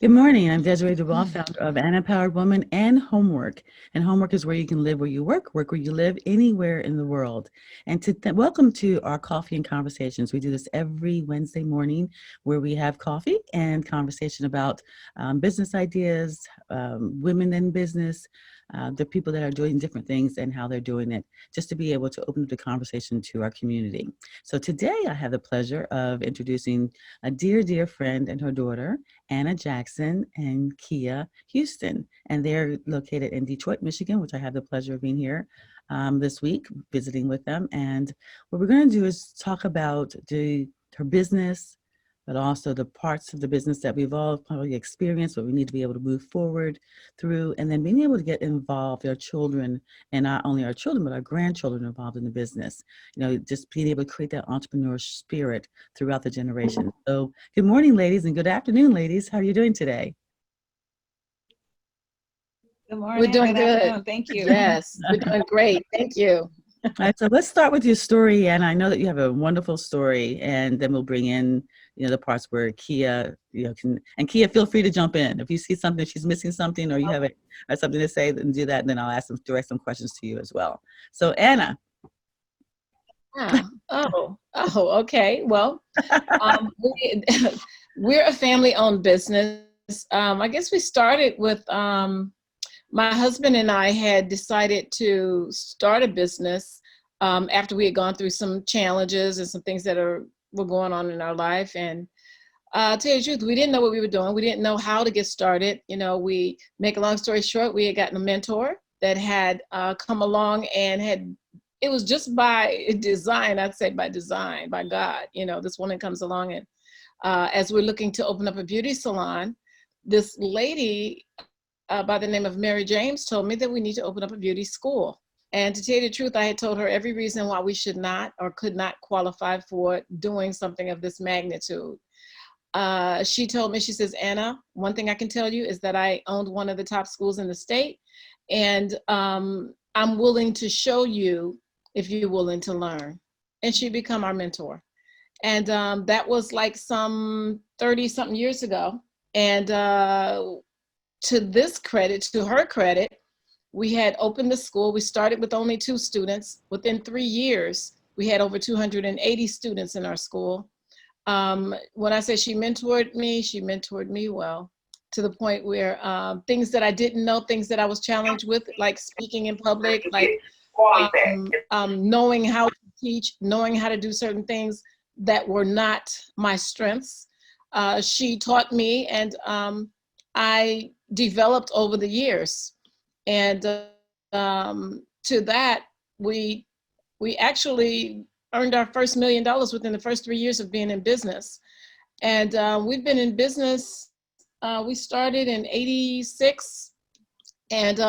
Good morning. I'm Desiree Dubois, founder of An Empowered Woman and Homework. And Homework is where you can live where you work where you live, anywhere in the world. And welcome to our coffee and conversations. We do this every Wednesday morning where we have coffee and conversation about business ideas, women in business, the people that are doing different things and how they're doing it, just to be able to open up the conversation to our community. So today I have the pleasure of introducing a dear friend and her daughter, Anna Jackson and Kia Hairston, and they're located in Detroit, Michigan, which I have the pleasure of being here this week, visiting with them. And what we're going to do is talk about her business, but also the parts of the business that we've all probably experienced, but we need to be able to move forward through, and then being able to get involved, our children, and not only our children, but our grandchildren involved in the business. Just being able to create that entrepreneur spirit throughout the generation. So good morning, ladies, and good afternoon, ladies. How are you doing today? Good We're morning, doing good good. afternoon. Thank you. Yes, we're doing great. Thank you. All right, so let's start with your story, and I know that you have a wonderful story, and then we'll bring in, the parts where Kia, Kia, feel free to jump in if you see something, she's missing something, or you have or something to say, then do that, and then I'll direct some questions to you as well. So Anna. Yeah. Okay. Well, we're a family-owned business. I guess we started with my husband and I had decided to start a business after we had gone through some challenges and some things that were going on in our life. And to tell you the truth, we didn't know what we were doing. We didn't know how to get started. We make a long story short, we had gotten a mentor that had come along and it was just by design, I'd say by design, by God. This woman comes along and as we're looking to open up a beauty salon, this lady by the name of Mary James told me that we need to open up a beauty school. And to tell you the truth, I had told her every reason why we should not or could not qualify for doing something of this magnitude. She told me, she says, Anna, one thing I can tell you is that I owned one of the top schools in the state, and I'm willing to show you if you're willing to learn. And she become our mentor. And that was like some 30 something years ago. And to her credit, we had opened the school. We started with only 2 students. Within 3 years, we had over 280 students in our school. When I say she mentored me well, to the point where things that I didn't know, things that I was challenged with, like speaking in public, like knowing how to teach, knowing how to do certain things that were not my strengths. She taught me, and I developed over the years. And to that, we actually earned our first $1 million within the first 3 years of being in business. And we've been in business, we started in '86. And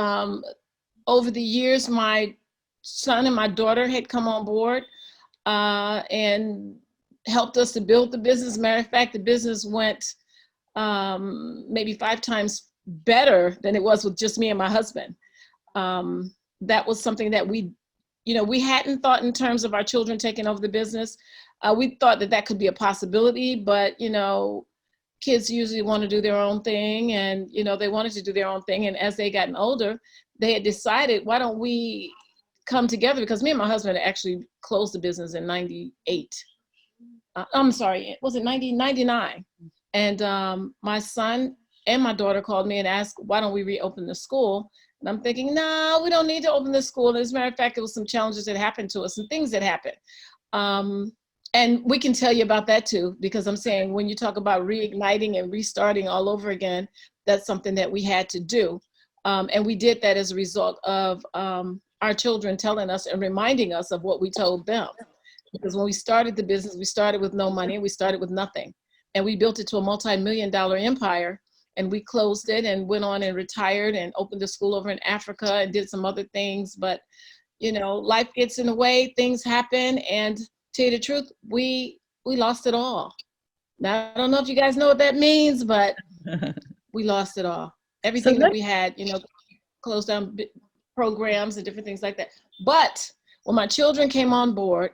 over the years, my son and my daughter had come on board and helped us to build the business. Matter of fact, the business went maybe 5 times better than it was with just me and my husband. That was something that we hadn't thought in terms of our children taking over the business. We thought that could be a possibility, but kids usually want to do their own thing, and they wanted to do their own thing. And as they gotten older, they had decided, why don't we come together? Because me and my husband actually closed the business in '98. I'm sorry, was it 1999? And my son and my daughter called me and asked, why don't we reopen the school? And I'm thinking, no, we don't need to open the school. And as a matter of fact, it was some challenges that happened to us and things that happened. And we can tell you about that too, because I'm saying when you talk about reigniting and restarting all over again, that's something that we had to do. And we did that as a result of our children telling us and reminding us of what we told them. Because when we started the business, we started with no money, we started with nothing. And we built it to a multi-million-dollar empire. And we closed it and went on and retired and opened a school over in Africa and did some other things. But, life gets in the way, things happen. And to tell you the truth, we lost it all. Now, I don't know if you guys know what that means, but we lost it all. Everything that we had, closed down programs and different things like that. But when my children came on board,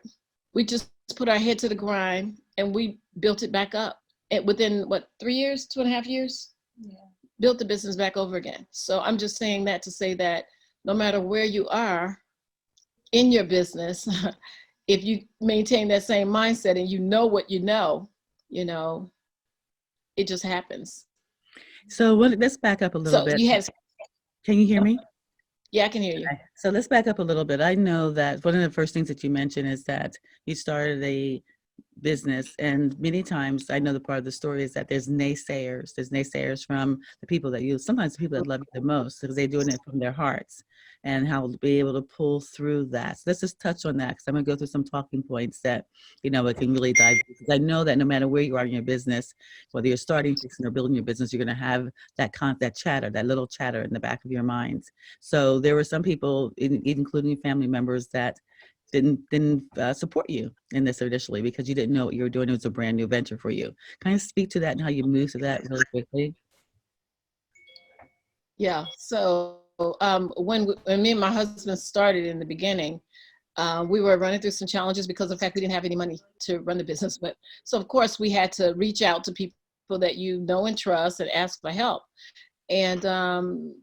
we just put our head to the grind and we built it back up. And within 3 years, 2.5 years? built the business back over again. So I'm just saying that to say that no matter where you are in your business, if you maintain that same mindset and you know what you know, it just happens. So let's back up a little So bit. you have, Can you hear me? yeah, I can hear you. Okay. So let's back up a little bit. I know that one of the first things that you mentioned is that you started a business, and many times I know the part of the story is that there's naysayers from the people that you, sometimes the people that love you the most, because they're doing it from their hearts, and how to be able to pull through that. So let's just touch on that, because I'm going to go through some talking points that it can really dive, because I know that no matter where you are in your business, whether you're starting, fixing, or building your business, you're going to have that chatter, that little chatter in the back of your minds. So there were some people, including family members, that didn't support you in this initially, because you didn't know what you were doing. It was a brand new venture for you. Kind of speak to that and how you moved to that really quickly. Yeah. So when me and my husband started in the beginning, we were running through some challenges because of the fact we didn't have any money to run the business. But so of course we had to reach out to people that you know and trust and ask for help. And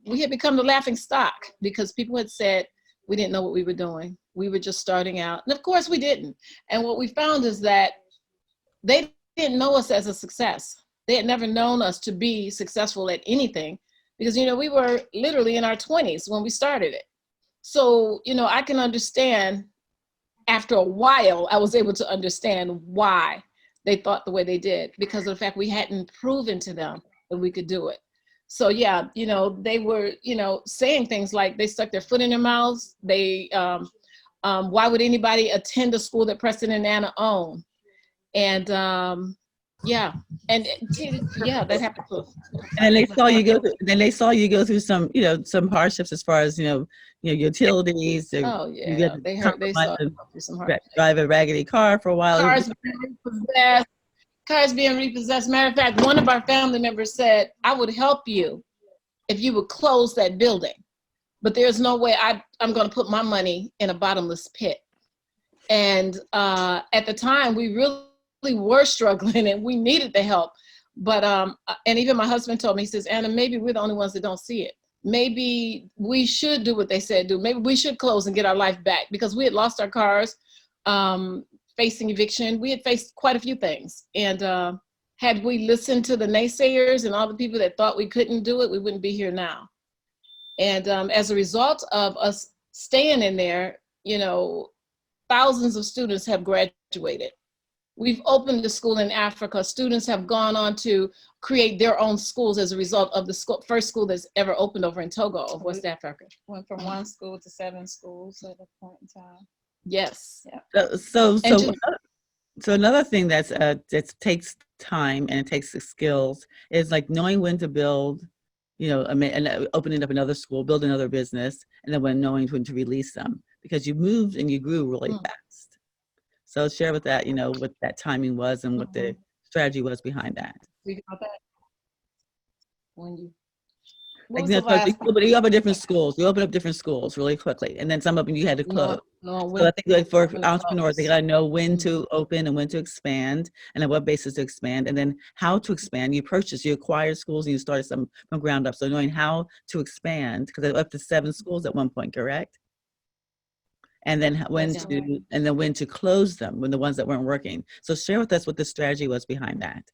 we had become the laughing stock because people had said we didn't know what we were doing. We were just starting out. And of course we didn't. And what we found is that they didn't know us as a success. They had never known us to be successful at anything because, we were literally in our 20s when we started it. So, I can understand after a while, I was able to understand why they thought the way they did because of the fact we hadn't proven to them that we could do it. So yeah, they were, saying things like they stuck their foot in their mouths. Why would anybody attend a school that Preston and Anna own? And yeah, and yeah, that happened to us. And then they saw you go through some hardships as far as, utilities. Oh You got yeah, to they compromise saw and some hard drive a raggedy car for a while. cars being repossessed. Cars being repossessed. Matter of fact, one of our family members said, "I would help you if you would close that building, but there's no way I'm going to put my money in a bottomless pit." And at the time, we really were struggling and we needed the help. But and even my husband told me, he says, "Anna, maybe we're the only ones that don't see it. Maybe we should do what they said do. Maybe we should close and get our life back," because we had lost our cars, facing eviction. We had faced quite a few things. And had we listened to the naysayers and all the people that thought we couldn't do it, we wouldn't be here now. And as a result of us staying in there, thousands of students have graduated. We've opened a school in Africa. Students have gone on to create their own schools as a result of the first school that's ever opened over in Togo of West Africa. Went from one school to 7 schools at a point in time. Yes. Yeah. So another thing that takes time and it takes skills is like knowing when to build, and opening up another school, build another business, and then knowing when to release them, because you moved and you grew really fast. So share with that, what that timing was and what the strategy was behind that. Speak about that. When you Like, you open different schools. You open up different schools really quickly, and then some of them you had to close. So I think, like, for entrepreneurs, they got to know when to open and when to expand, and on what basis to expand, and then how to expand. You acquired schools, and you started some from ground up. So knowing how to expand, because up to 7 schools at one point, correct? And then when to close them, when the ones that weren't working. So share with us what the strategy was behind that.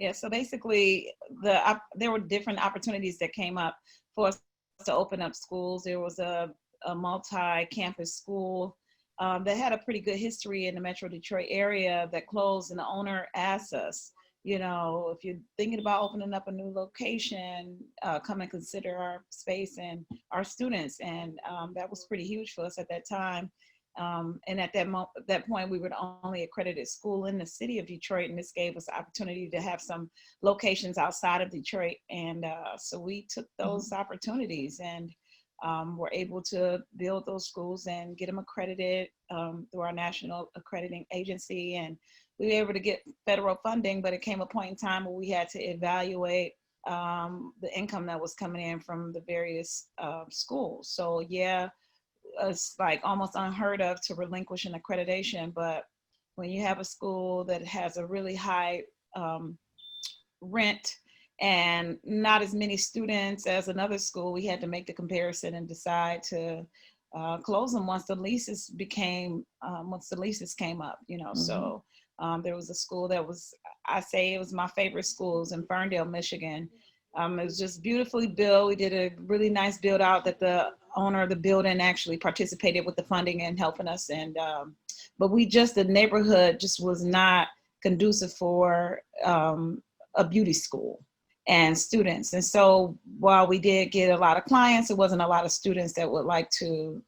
Yeah, so basically, there were different opportunities that came up for us to open up schools. There was a multi-campus school that had a pretty good history in the Metro Detroit area that closed, and the owner asked us, if you're thinking about opening up a new location, come and consider our space and our students. And that was pretty huge for us at that time. And at that point, we were the only accredited school in the city of Detroit, and this gave us the opportunity to have some locations outside of Detroit. And so we took those opportunities and were able to build those schools and get them accredited through our national accrediting agency. And we were able to get federal funding, but it came a point in time where we had to evaluate the income that was coming in from the various schools. So yeah, it's like almost unheard of to relinquish an accreditation, but when you have a school that has a really high rent and not as many students as another school, we had to make the comparison and decide to close them once the leases came up, you know. Mm-hmm. So there was a school that was, I say it was my favorite schools in Ferndale, Michigan. It was just beautifully built. We did a really nice build out that the owner of the building actually participated with the funding and helping us. And but the neighborhood just was not conducive for a beauty school and students. And so while we did get a lot of clients, it wasn't a lot of students that would like to,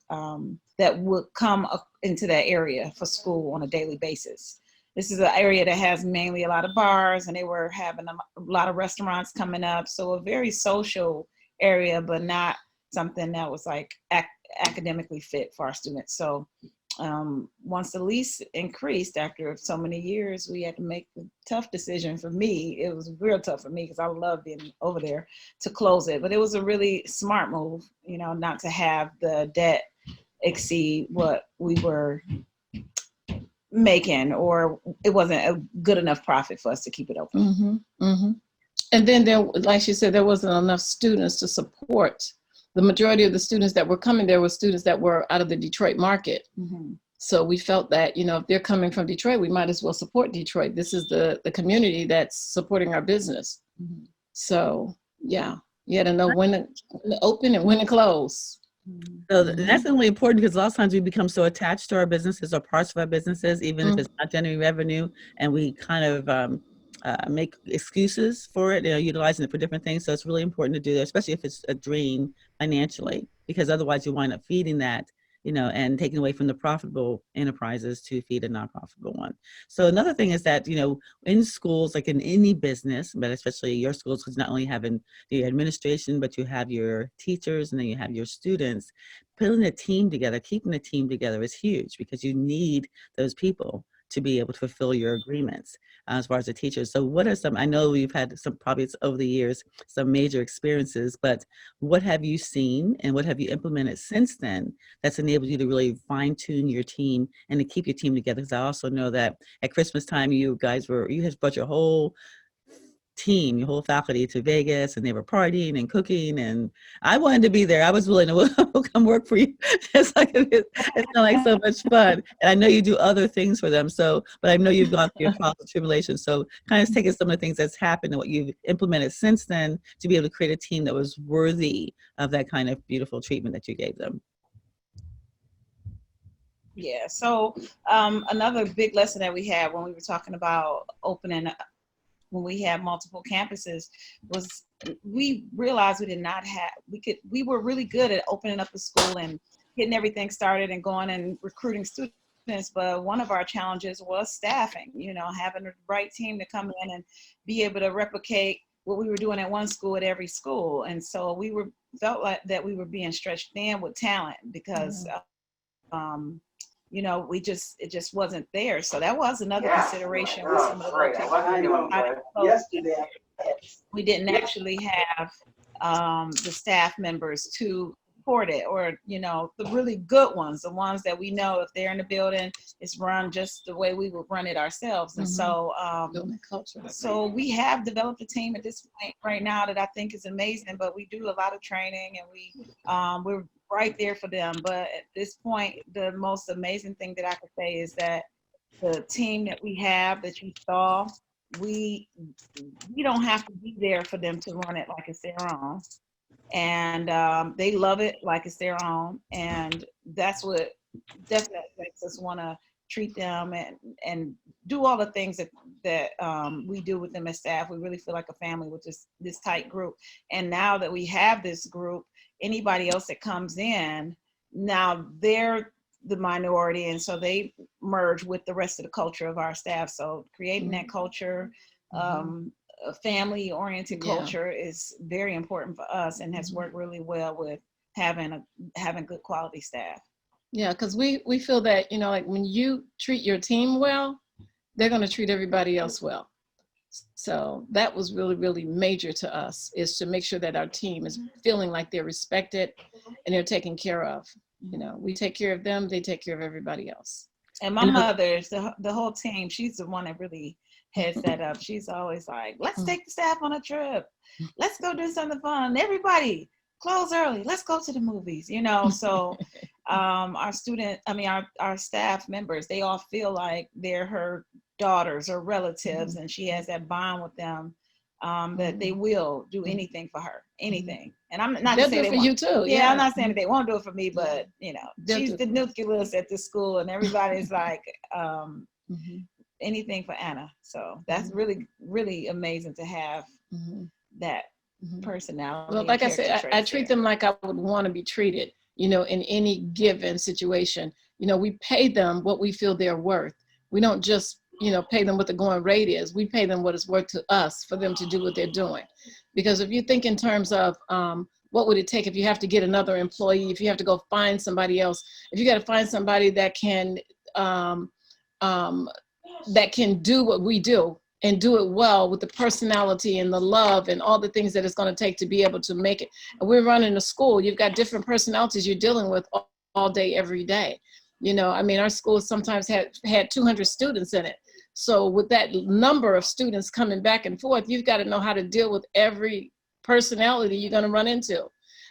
that would come up into that area for school on a daily basis. This is an area that has mainly a lot of bars, and they were having a lot of restaurants coming up. So a very social area, but not something that was like academically fit for our students. So once the lease increased after so many years, we had to make the tough decision. For me, it was real tough for me because I love being over there, to close it. But it was a really smart move, you know, not to have the debt exceed what we were making, or it wasn't a good enough profit for us to keep it open. Mm-hmm. Mm-hmm. And then there, like she said, there wasn't enough students to support. The majority of the students that were coming there were students that were out of the Detroit market. Mm-hmm. So we felt that, you know, if they're coming from Detroit, we might as well support Detroit. This is the community that's supporting our business. Mm-hmm. So yeah, you had to know when to open and when to close. So that's really important, because a lot of times we become so attached to our businesses or parts of our businesses, even if it's not generating revenue, and we kind of make excuses for it, you know, utilizing it for different things. So it's really important to do that, especially if it's a drain financially, because otherwise you wind up feeding that, you know, and taking away from the profitable enterprises to feed a non-profitable one. So another thing is that, you know, in schools, like in any business, but especially your schools, because not only having the administration, but you have your teachers and then you have your students, putting a team together, keeping a team together is huge, because you need those people to be able to fulfill your agreements as far as the teachers. So what are some, I know you've had some, probably it's over the years, some major experiences, but what have you seen and what have you implemented since then that's enabled you to really fine tune your team and to keep your team together? Because I also know that at Christmas time, you had brought your whole team, your whole faculty to Vegas, and they were partying and cooking, and I wanted to be there. I was willing to come work for you. It's like it's like so much fun, and I know you do other things for them. So, but I know you've gone through your trials and tribulations. So, kind of taking some of the things that's happened and what you've implemented since then to be able to create a team that was worthy of that kind of beautiful treatment that you gave them. Yeah. So another big lesson that we had when we were talking about opening, when we had multiple campuses, was we realized we were really good at opening up the school and getting everything started and going and recruiting students. But one of our challenges was staffing, you know, having the right team to come in and be able to replicate what we were doing at one school at every school. And so felt like that we were being stretched thin with talent, because you know, it just wasn't there. So that was another consideration with some of the we didn't actually have the staff members to support it, or, you know, the really good ones, the ones that we know if they're in the building, it's run just the way we would run it ourselves. And so so we have developed a team at this point right now that I think is amazing, but we do a lot of training, and we're right there for them. But at this point, the most amazing thing that I could say is that the team that we have that you saw, we don't have to be there for them to run it like it's their own. And they love it like it's their own. And that's what definitely makes us want to treat them and do all the things that we do with them as staff. We really feel like a family with this tight group. And now that we have this group, anybody else that comes in, now they're the minority, and so they merge with the rest of the culture of our staff. So creating that culture, a family-oriented culture, is very important for us, and has worked really well with having good quality staff. Yeah, because we feel that, you know, like when you treat your team well, they're going to treat everybody else well. So that was really, really major to us, is to make sure that our team is feeling like they're respected and they're taken care of. You know, we take care of them, they take care of everybody else. And my mother's, the whole team, she's the one that really had set up. She's always like, let's take the staff on a trip. Let's go do something fun. Everybody close early. Let's go to the movies, you know? So our staff members, they all feel like they're her daughters or relatives, and she has that bond with them, that they will do anything for her, anything. And I'm not They'll saying do they it for you won't. too. Yeah, I'm not saying that they won't do it for me, Yeah. but you know, They'll she's do the it. nucleus at the school, and everybody's like, Mhm. anything for Anna. So that's really, really amazing to have that personality. Well, and like I character said, I traits treat there. them like I would want to be treated, you know, in any given situation. You know, we pay them what we feel they're worth. We don't just, you know, pay them what the going rate is. We pay them what it's worth to us for them to do what they're doing. Because if you think in terms of what would it take if you have to get another employee, if you have to go find somebody else, if you got to find somebody that can do what we do and do it well with the personality and the love and all the things that it's going to take to be able to make it. And we're running a school. You've got different personalities you're dealing with all day, every day. You know, I mean, our school sometimes had 200 students in it. So with that number of students coming back and forth, you've got to know how to deal with every personality you're going to run into.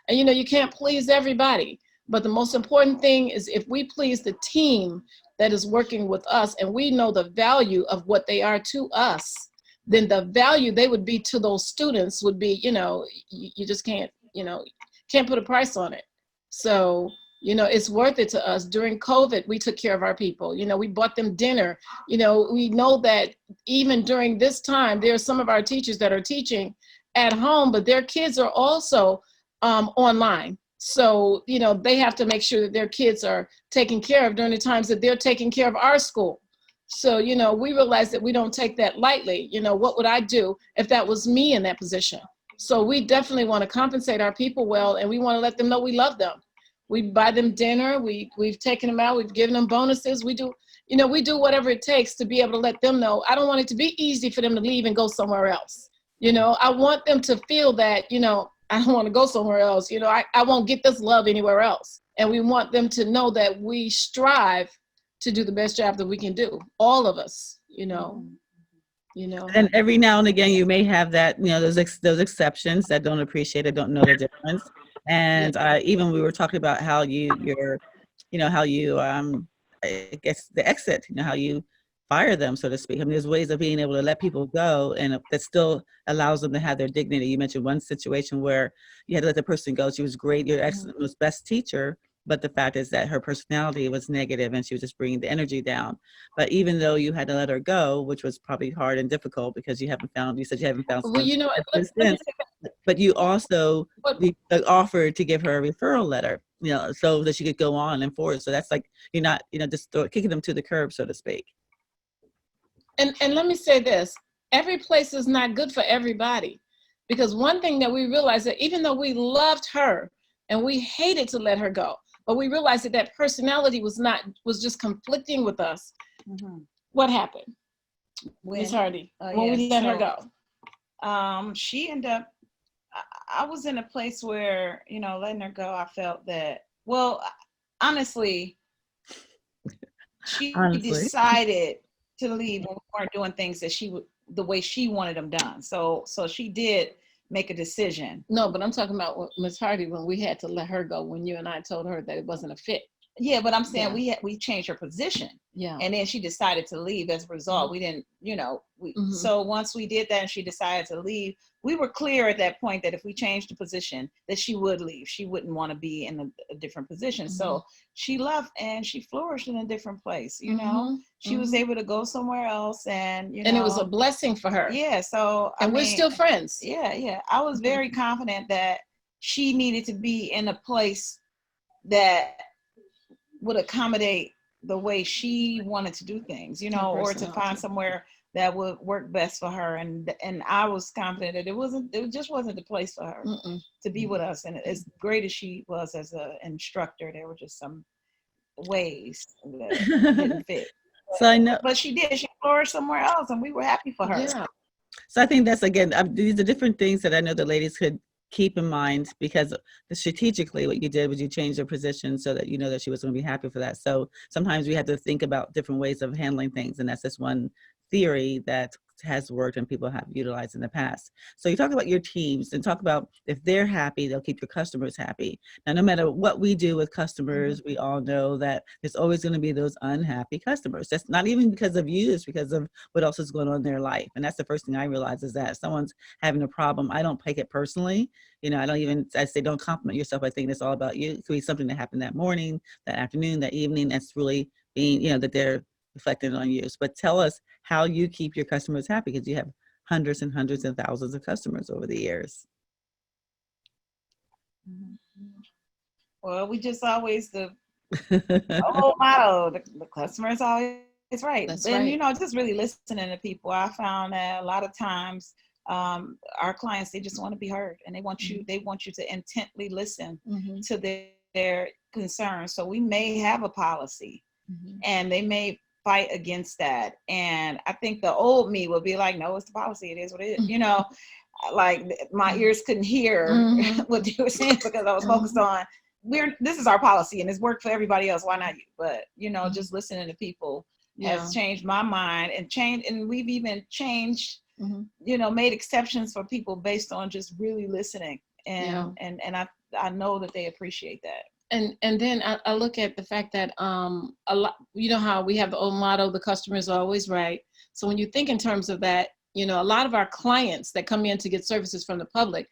And, you know, you can't please everybody. But the most important thing is if we please the team that is working with us and we know the value of what they are to us, then the value they would be to those students would be, you know, you just can't, you know, can't put a price on it. So, you know, it's worth it to us. During COVID, we took care of our people. You know, we bought them dinner. You know, we know that even during this time, there are some of our teachers that are teaching at home, but their kids are also online. So, you know, they have to make sure that their kids are taken care of during the times that they're taking care of our school. So, you know, we realize that we don't take that lightly. You know, what would I do if that was me in that position? So we definitely want to compensate our people well, and we want to let them know we love them. We buy them dinner. We've taken them out. We've given them bonuses. We do, you know, we do whatever it takes to be able to let them know. I don't want it to be easy for them to leave and go somewhere else. You know, I want them to feel that, you know, I don't want to go somewhere else. You know, I won't get this love anywhere else. And we want them to know that we strive to do the best job that we can do. All of us, you know. You know. And every now and again, you may have that, you know, those exceptions that don't appreciate it, don't know the difference. And even we were talking about how you I guess the exit, you know, how you fire them, so to speak. I mean, there's ways of being able to let people go, and that still allows them to have their dignity. You mentioned one situation where you had to let the person go. She was great, your excellent, was best teacher, but the fact is that her personality was negative and she was just bringing the energy down. But even though you had to let her go, which was probably hard and difficult because you said you haven't found Well, someone you know, since, but you also offered to give her a referral letter, you know, so that she could go on and forward. So that's like, you're not, you know, just kicking them to the curb, so to speak. And let me say this, every place is not good for everybody. Because one thing that we realized, that even though we loved her and we hated to let her go, but we realized that that personality was just conflicting with us. What happened, Ms. Hardy, when we let her go? She ended up, I was in a place where, you know, letting her go, I felt that, well, honestly, she decided to leave when we weren't doing things that the way she wanted them done. So she did make a decision. No, but I'm talking about Ms. Hardy, when we had to let her go, when you and I told her that it wasn't a fit. Yeah, but I'm saying we changed her position. Yeah. And then she decided to leave as a result. We didn't, you know, so once we did that and she decided to leave, we were clear at that point that if we changed the position, that she would leave. She wouldn't want to be in a different position. So she left and she flourished in a different place, you know. She was able to go somewhere else, and, you know. And it was a blessing for her. Yeah, so and we're still friends. Yeah. I was very confident that she needed to be in a place that would accommodate the way she wanted to do things, you know, or to find somewhere that would work best for her. And I was confident that it just wasn't the place for her to be with us. And as great as she was as an instructor, there were just some ways that didn't fit. So I know, but she did. She flourished somewhere else, and we were happy for her. Yeah. So I think that's, again, these are different things that I know the ladies could keep in mind, because strategically what you did was you changed her position so that you know that she was going to be happy for that. So sometimes we have to think about different ways of handling things, and that's just one theory that has worked and people have utilized in the past. So you talk about your teams and talk about if they're happy, they'll keep your customers happy. Now, no matter what we do with customers, we all know that there's always going to be those unhappy customers. That's not even because of you, it's because of what else is going on in their life. And that's the first thing I realize is that if someone's having a problem, I don't take it personally. I say, don't compliment yourself. I think it's all about you. It could be something that happened that morning, that afternoon, that evening. That's really being, that they're reflecting on you. But tell us how you keep your customers happy, because you have hundreds and hundreds and thousands of customers over the years. Well, we just always the whole motto, the customer is always right. That's and right. just really listening to people. I found that a lot of times our clients, they just want to be heard, and they want you to intently listen to their concerns. So we may have a policy and they may fight against that. And I think the old me will be like, no, it's the policy. It is what it is. Like my ears couldn't hear what they were saying because I was focused on this is our policy and it's worked for everybody else. Why not you? But just listening to people has changed my mind, and we've even changed, made exceptions for people based on just really listening. And I know that they appreciate that. And then I look at the fact that a lot, how we have the old motto, the customer is always right. So when you think in terms of that, a lot of our clients that come in to get services from the public,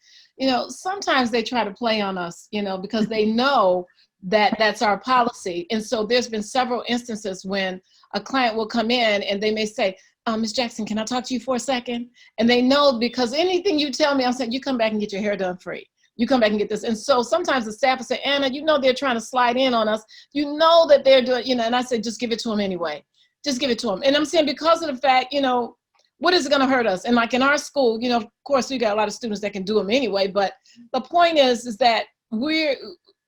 sometimes they try to play on us, because they know that that's our policy. And so there's been several instances when a client will come in and they may say, Ms. Jackson, can I talk to you for a second? And they know, because anything you tell me, I'm saying, you come back and get your hair done free. You come back and get this. And so sometimes the staff will say, Anna, they're trying to slide in on us. That they're doing, and I say, just give it to them anyway. Just give it to them. And I'm saying, because of the fact, what is it going to hurt us? And like in our school, of course, we got a lot of students that can do them anyway. But the point is that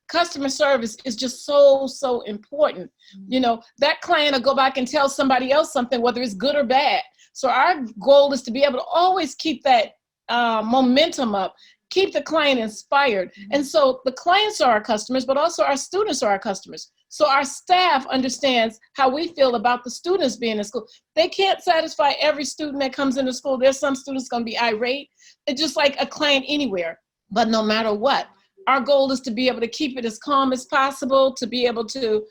customer service is just so, so important. That client will go back and tell somebody else something, whether it's good or bad. So our goal is to be able to always keep that momentum up, keep the client inspired. And so the clients are our customers, but also our students are our customers. So our staff understands how we feel about the students being in school. They can't satisfy every student that comes into school. There's some students going to be irate. It's just like a client anywhere. But no matter what, our goal is to be able to keep it as calm as possible, to be able to,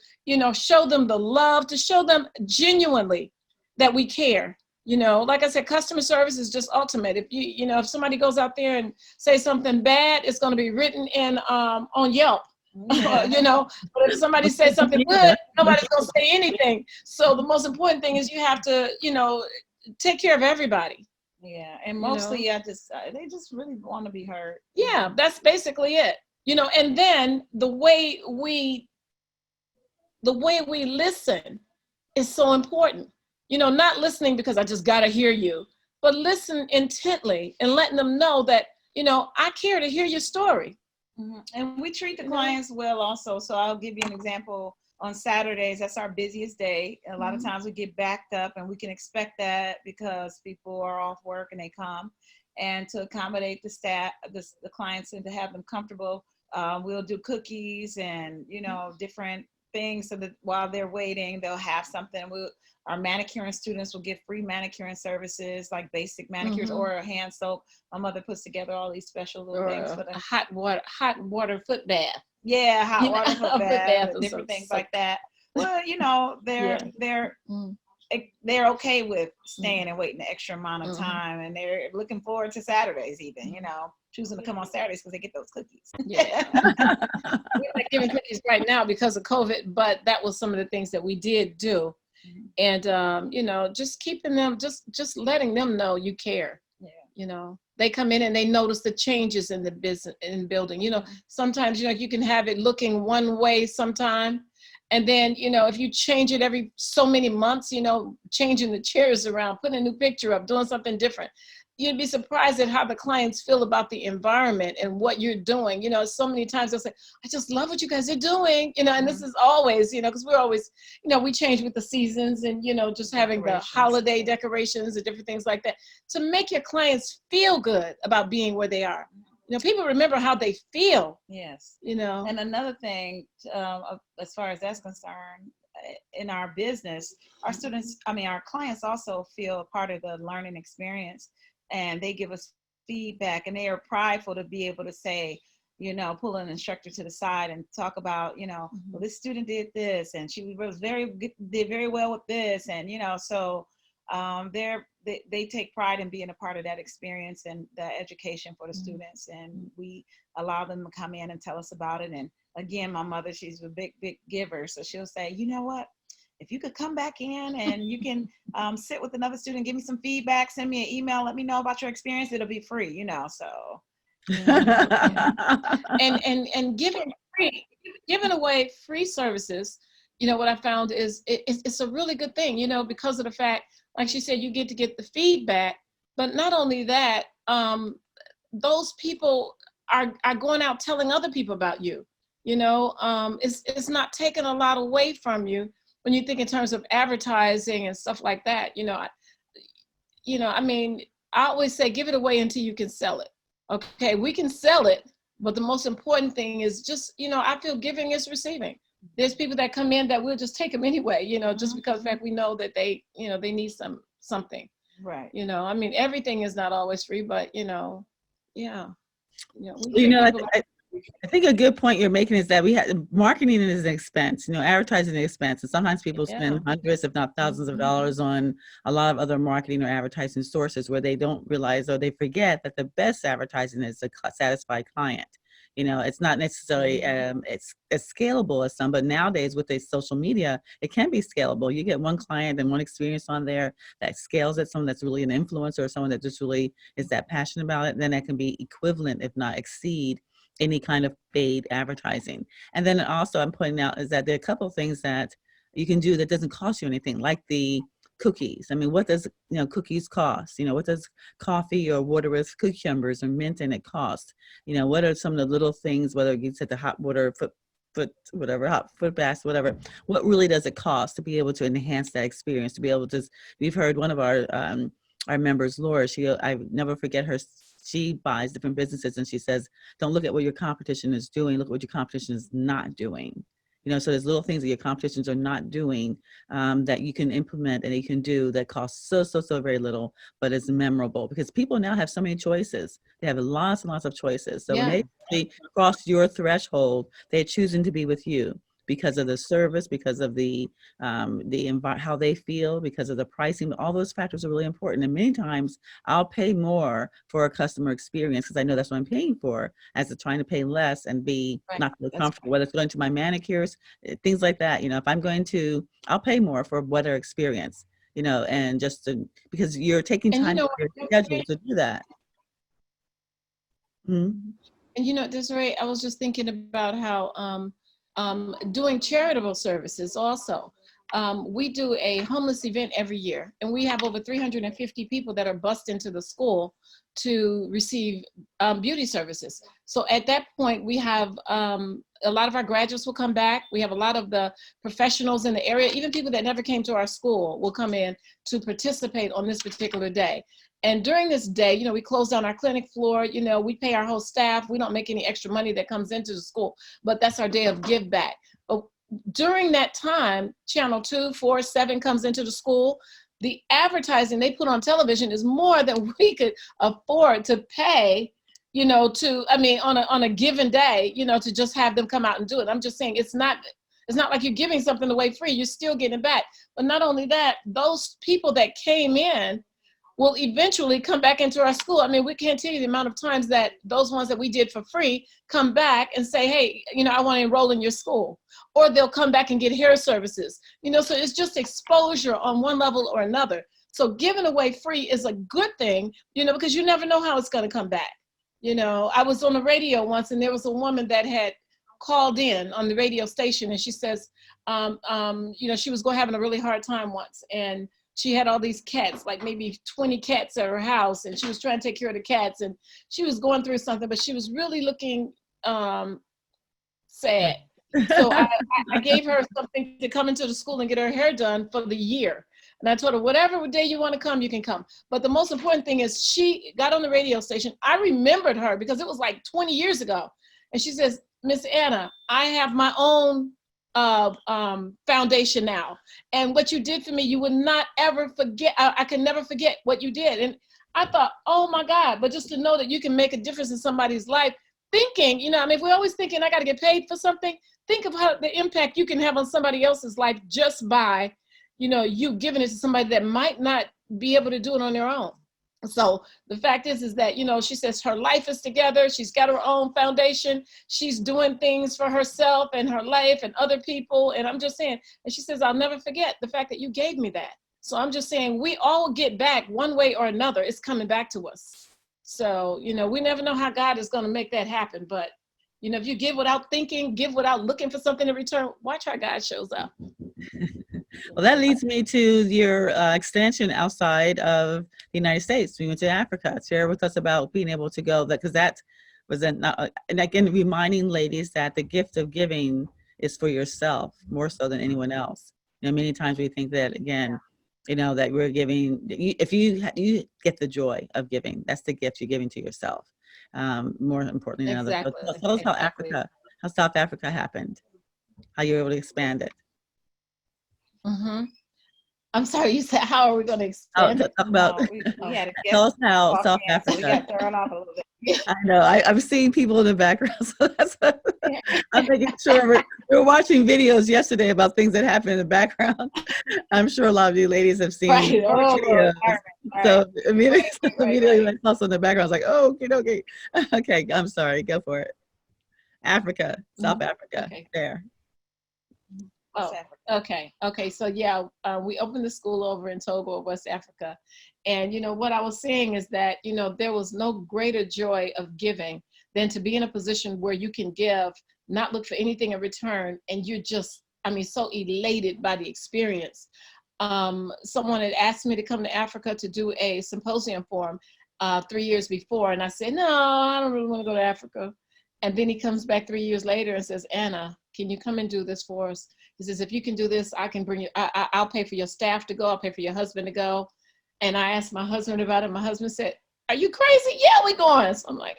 show them the love, to show them genuinely that we care. Like I said, customer service is just ultimate. If if somebody goes out there and say something bad, it's going to be written in on Yelp. But if somebody says something good, nobody's going to say anything. So the most important thing is you have to, take care of everybody. Yeah, and mostly they just really want to be heard. Yeah, that's basically it. And then the way we listen is so important. Not listening because I just got to hear you, but listen intently and letting them know that, I care to hear your story. And we treat the clients well also. So I'll give you an example. On Saturdays, that's our busiest day. A lot of times we get backed up, and we can expect that because people are off work and they come. And to accommodate the staff, the clients, and to have them comfortable, we'll do cookies and, different things so that while they're waiting, they'll have something. Our manicuring students will get free manicuring services, like basic manicures or a hand soap. My mother puts together all these special little things for them. A hot water foot bath. Yeah, hot water foot bath, different things like that. Well, they're okay with staying and waiting the extra amount of time, and they're looking forward to Saturdays even, choosing to come on Saturdays because they get those cookies. Yeah. We're not giving cookies right now because of COVID, but that was some of the things that we did do. And, just keeping them, just letting them know you care. Yeah. They come in and they notice the changes in the business, in building. Sometimes, you can have it looking one way sometime. And then, if you change it every so many months, changing the chairs around, putting a new picture up, doing something different, you'd be surprised at how the clients feel about the environment and what you're doing. So many times they'll say, I just love what you guys are doing, and this is always, because we're always, we change with the seasons and, just having the holiday decorations and different things like that to make your clients feel good about being where they are. People remember how they feel. Yes. And another thing, as far as that's concerned, in our business, our students, I mean, our clients also feel a part of the learning experience, and they give us feedback, and they are prideful to be able to say, pull an instructor to the side and talk about, well, this student did this, and she was did very well with this, and so they take pride in being a part of that experience and the education for the students, and we allow them to come in and tell us about it. And again, my mother, she's a big giver, so she'll say, you know what, if you could come back in and you can sit with another student, give me some feedback, send me an email, let me know about your experience, it'll be free, so. And giving away free services, what I found is it's a really good thing, because of the fact, like she said, you get to get the feedback, but not only that, those people are going out telling other people about you. It's not taking a lot away from you when you think in terms of advertising and stuff like that. I mean, I always say, give it away until you can sell it. Okay, we can sell it, but the most important thing is just, I feel giving is receiving. There's people that come in that we'll just take them anyway, just because of the fact we know that they need something. Right. I mean, everything is not always free, but yeah. I think a good point you're making is that marketing is an expense, advertising is an expense. And sometimes people spend hundreds, if not thousands of dollars on a lot of other marketing or advertising sources where they don't realize or they forget that the best advertising is a satisfied client. It's not necessarily it's as scalable as some, but nowadays with the social media, it can be scalable. You get one client and one experience on there that scales it, someone that's really an influencer or someone that just really is that passionate about it, then that can be equivalent, if not exceed, any kind of paid advertising. And then also I'm pointing out is that there are a couple of things that you can do that doesn't cost you anything, like the cookies. I mean, what does cookies cost? What does coffee or water with cucumbers or mint in it cost? What are some of the little things, whether you said the hot water hot foot bath, whatever, what really does it cost to be able to enhance that experience, to be able to, we've heard one of our members, Laura, I never forget her, she buys different businesses and she says, don't look at what your competition is doing, look at what your competition is not doing. So there's little things that your competitions are not doing that you can implement and you can do that costs so very little, but it's memorable because people now have so many choices. They have lots and lots of choices. So when they cross your threshold, they're choosing to be with you because of the service, because of the how they feel, because of the pricing. All those factors are really important. And many times I'll pay more for a customer experience because I know that's what I'm paying for, as to trying to pay less and be not feel comfortable, whether it's going to my manicures, things like that. If I'm going to, I'll pay more for a better experience, and just because you're taking time out of your schedule to do that. Mm-hmm. And Desiree, I was just thinking about how doing charitable services also. We do a homeless event every year, and we have over 350 people that are bused into the school to receive beauty services. So at that point, we have a lot of our graduates will come back. We have a lot of the professionals in the area, even people that never came to our school will come in to participate on this particular day. And during this day, we close down our clinic floor, we pay our whole staff. We don't make any extra money that comes into the school, but that's our day of give back. But during that time, Channel 2, 4, 7 comes into the school. The advertising they put on television is more than we could afford to pay, on a given day, to just have them come out and do it. I'm just saying it's not like you're giving something away free, you're still getting it back. But not only that, those people that came in will eventually come back into our school. I mean, we can't tell you the amount of times that those ones that we did for free come back and say, hey, I want to enroll in your school. Or they'll come back and get hair services. So it's just exposure on one level or another. So giving away free is a good thing, because you never know how it's going to come back. I was on the radio once and there was a woman that had called in on the radio station and she says, she was having a really hard time once. And she had all these cats, like maybe 20 cats at her house, and she was trying to take care of the cats, and she was going through something, but she was really looking sad. So I gave her something to come into the school and get her hair done for the year. And I told her, whatever day you want to come, you can come. But the most important thing is she got on the radio station. I remembered her because it was like 20 years ago. And she says, Miss Anna, I have my own foundation now. And what you did for me, you would not ever forget. I can never forget what you did. And I thought, oh my God, but just to know that you can make a difference in somebody's life, thinking, you know, I mean, if we're always thinking I got to get paid for something, think of how the impact you can have on somebody else's life just by, you know, you giving it to somebody that might not be able to do it on their own. So the fact is that, you know, she says her life is together. She's got her own foundation. She's doing things for herself and her life and other people. And I'm just saying, and she says, I'll never forget the fact that you gave me that. So I'm just saying, we all get back one way or another. It's coming back to us. So, you know, we never know how God is going to make that happen. But, you know, if you give without thinking, give without looking for something in return, watch how God shows up. Well, that leads me to your extension outside of the United States. We went to Africa. Share with us about being able to go, because that was and again, reminding ladies that the gift of giving is for yourself more so than anyone else. You know, many times we think that, again, you know, that we're giving, if you get the joy of giving, that's the gift you're giving to yourself, more importantly than others. Exactly. So tell us how South Africa happened, how you were able to expand it. Mm-hmm. I'm sorry, you said, how are we going to expand it? Talk about, we had a tell us how South so Africa. we got thrown off a little bit. I know. I'm seeing people in the background, so that's I'm making sure we were watching videos yesterday about things that happen in the background. I'm sure a lot of you ladies have seen Right. videos. So immediately, Right. I saw something in the background. I was like, oh, okay. Okay, I'm sorry. Go for it. Africa, South Africa, okay. there. Oh, okay. So yeah, we opened the school over in Togo, West Africa. And, you know, what I was saying is that, you know, there was no greater joy of giving than to be in a position where you can give, not look for anything in return. And you're just, I mean, so elated by the experience. Someone had asked me to come to Africa to do a symposium for him 3 years before. And I said, no, I don't really want to go to Africa. And then he comes back 3 years later and says, Anna, can you come and do this for us? He says, if you can do this, I can bring you, I'll pay for your staff to go. I'll pay for your husband to go. And I asked my husband about it. My husband said, are you crazy? Yeah, we're going. So I'm like,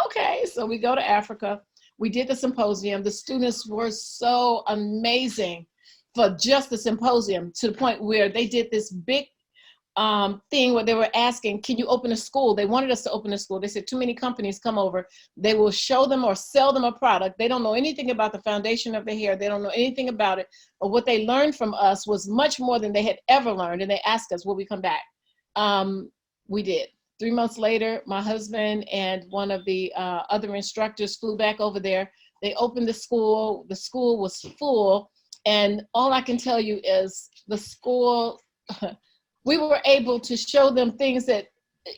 okay. So we go to Africa. We did the symposium. The students were so amazing for just the symposium, to the point where they did this big thing where they were asking, can you open a school? They wanted us to open a school. They said, too many companies come over. They will show them or sell them a product. They don't know anything about the foundation of the hair. They don't know anything about it. But what they learned from us was much more than they had ever learned. And they asked us, will we come back? We did. 3 months later, my husband and one of the other instructors flew back over there. They opened the school. The school was full. And all I can tell you is the school, we were able to show them things that,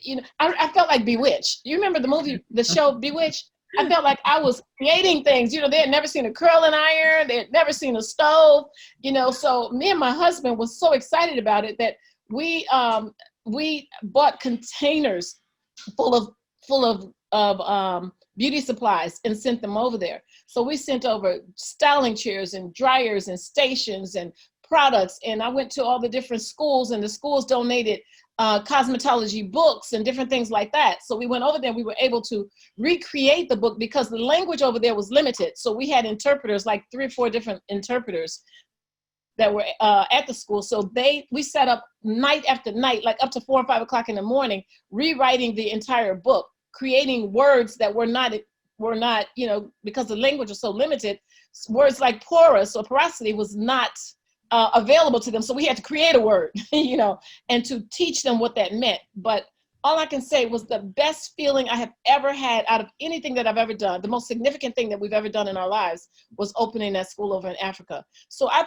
you know, I felt like Bewitched. You remember the movie, the show Bewitched? I felt like I was creating things. You know, they had never seen a curling iron. They had never seen a stove, you know. So me and my husband was so excited about it that we bought containers full of beauty supplies and sent them over there. So we sent over styling chairs and dryers and stations and products. And I went to all the different schools, and the schools donated cosmetology books and different things like that. So we went over there and we were able to recreate the book because the language over there was limited. So we had interpreters, like 3 or 4 different interpreters that were at the school. So we sat up night after night, like up to 4 or 5 o'clock in the morning, rewriting the entire book, creating words that were not, you know, because the language was so limited. Words like porous or porosity was not available to them. So we had to create a word, you know, and to teach them what that meant. But all I can say was the best feeling I have ever had out of anything that I've ever done. The most significant thing that we've ever done in our lives was opening that school over in Africa. So I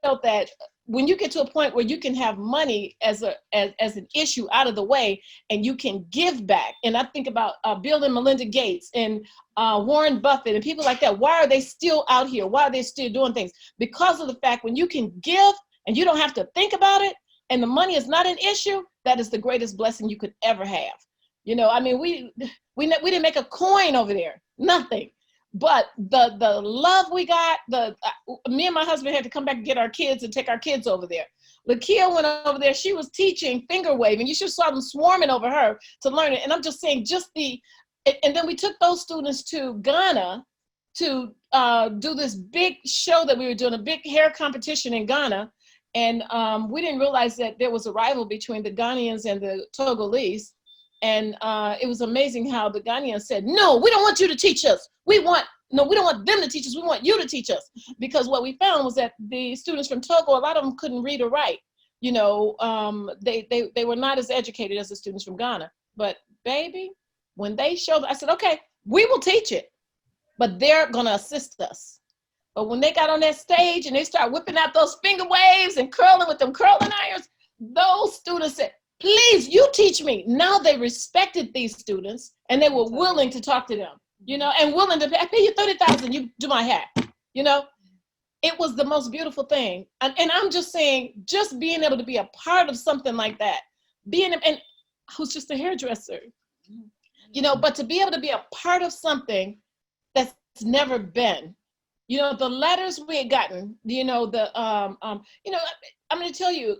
felt that when you get to a point where you can have money as an issue out of the way and you can give back, and I think about Bill and Melinda Gates and Warren Buffett and people like that. Why are they still out here? Why are they still doing things? Because of the fact when you can give and you don't have to think about it and the money is not an issue, that is the greatest blessing you could ever have. You know, I mean, we didn't make a coin over there, nothing. But the love we got, me and my husband had to come back and get our kids and take our kids over there. Lakia went over there. She was teaching finger waving. You should have saw them swarming over her to learn it. And I'm just saying, and then we took those students to Ghana to do this big show that we were doing, a big hair competition in Ghana. And we didn't realize that there was a rival between the Ghanaians and the Togolese. And it was amazing how the Ghanaians said, no, we don't want you to teach us. We don't want them to teach us. We want you to teach us. Because what we found was that the students from Togo, a lot of them couldn't read or write. You know, they were not as educated as the students from Ghana. But baby, when they showed, I said, okay, we will teach it, but they're gonna assist us. But when they got on that stage and they started whipping out those finger waves and curling with them curling irons, those students said, please, you teach me. Now they respected these students and they were willing to talk to them, you know, and willing to pay you 30,000, you do my hair, you know. It was the most beautiful thing. And I'm just saying, just being able to be a part of something like that, and I was just a hairdresser, you know, but to be able to be a part of something that's never been, you know, the letters we had gotten, you know, you know, I'm going to tell you,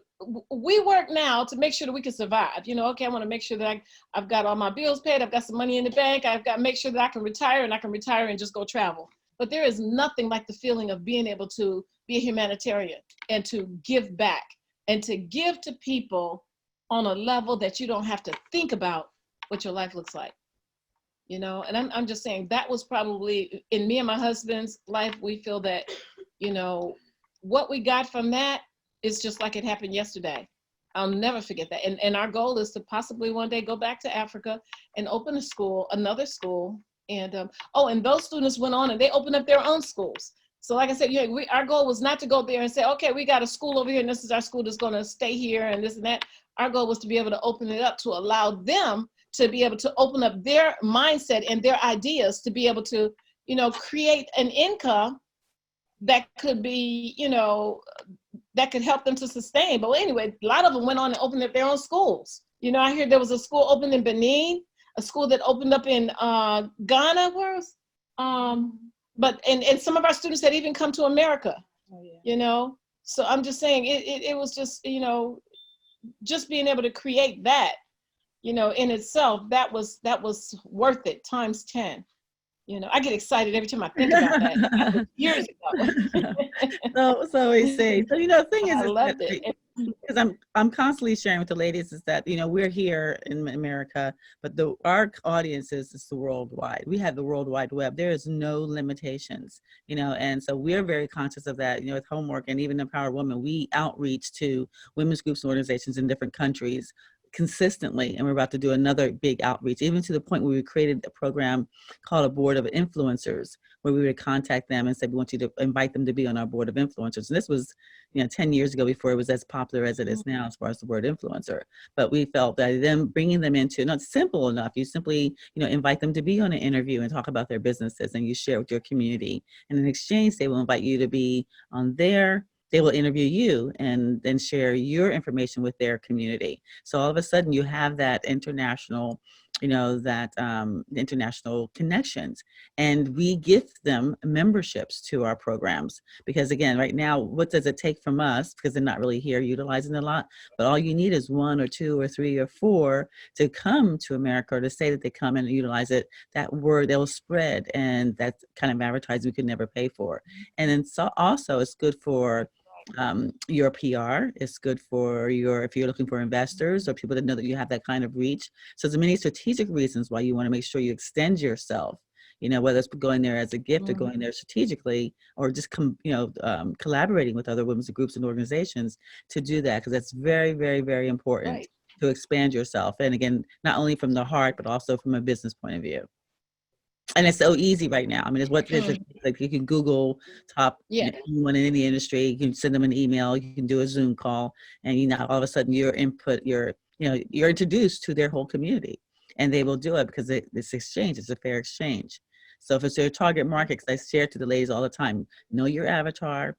we work now to make sure that we can survive. You know, okay, I want to make sure that I've got all my bills paid. I've got some money in the bank. I've got to make sure that I can retire, and I can retire and just go travel. But there is nothing like the feeling of being able to be a humanitarian and to give back and to give to people on a level that you don't have to think about what your life looks like. You know, and I'm just saying that was probably, in me and my husband's life, we feel that, you know, what we got from that is just like it happened yesterday. I'll never forget that. And our goal is to possibly one day go back to Africa and open a school, another school. And and those students went on and they opened up their own schools. So like I said, you know, our goal was not to go there and say, okay, we got a school over here and this is our school that's going to stay here and this and that. Our goal was to be able to open it up to allow them to be able to open up their mindset and their ideas to be able to, you know, create an income that could be, you know, that could help them to sustain. But anyway, a lot of them went on and opened up their own schools. You know, I hear there was a school opened in Benin, a school that opened up in Ghana, but some of our students had even come to America, you know. So I'm just saying it was just, you know, just being able to create that, you know, in itself, that was worth it times 10. You know, I get excited every time I think about that. That was years ago. so we say, so, you know, the thing is, I loved it. Because I'm constantly sharing with the ladies is that, you know, we're here in America, but our audience is the worldwide. We have the World Wide Web. There is no limitations, you know, and so we're very conscious of that. You know, with Homework and even Empower Women, we outreach to women's groups and organizations in different countries consistently, and we're about to do another big outreach, even to the point where we created a program called a Board of Influencers, where we would contact them and say, we want you to invite them to be on our Board of Influencers. And this was, you know, 10 years ago, before it was as popular as it is now as far as the word influencer. But we felt that them bringing them into, not simple enough, you simply, you know, invite them to be on an interview and talk about their businesses, and you share with your community. And in exchange, they will invite you to be on they will interview you and then share your information with their community. So all of a sudden you have that international, you know, that international connections, and we gift them memberships to our programs. Because again, right now, what does it take from us? Because they're not really here utilizing it a lot, but all you need is 1 or 2 or 3 or 4 to come to America, or to say that they come and utilize it. That word, they'll spread, and that kind of advertising we could never pay for. And then so also it's good for your PR. It's good for if you're looking for investors or people that know that you have that kind of reach. So there's many strategic reasons why you want to make sure you extend yourself, you know, whether it's going there as a gift or going there strategically, or just collaborating with other women's groups and organizations to do that, because that's very, very, very important to expand yourself. And again, not only from the heart, but also from a business point of view. And it's so easy right now. I mean, it's what is it, like you can Google top anyone in any industry. You can send them an email. You can do a Zoom call, and you know, all of a sudden your input, you're introduced to their whole community, and they will do it because it's exchange. It's a fair exchange. So if it's their target market, because I share to the ladies all the time, know your avatar,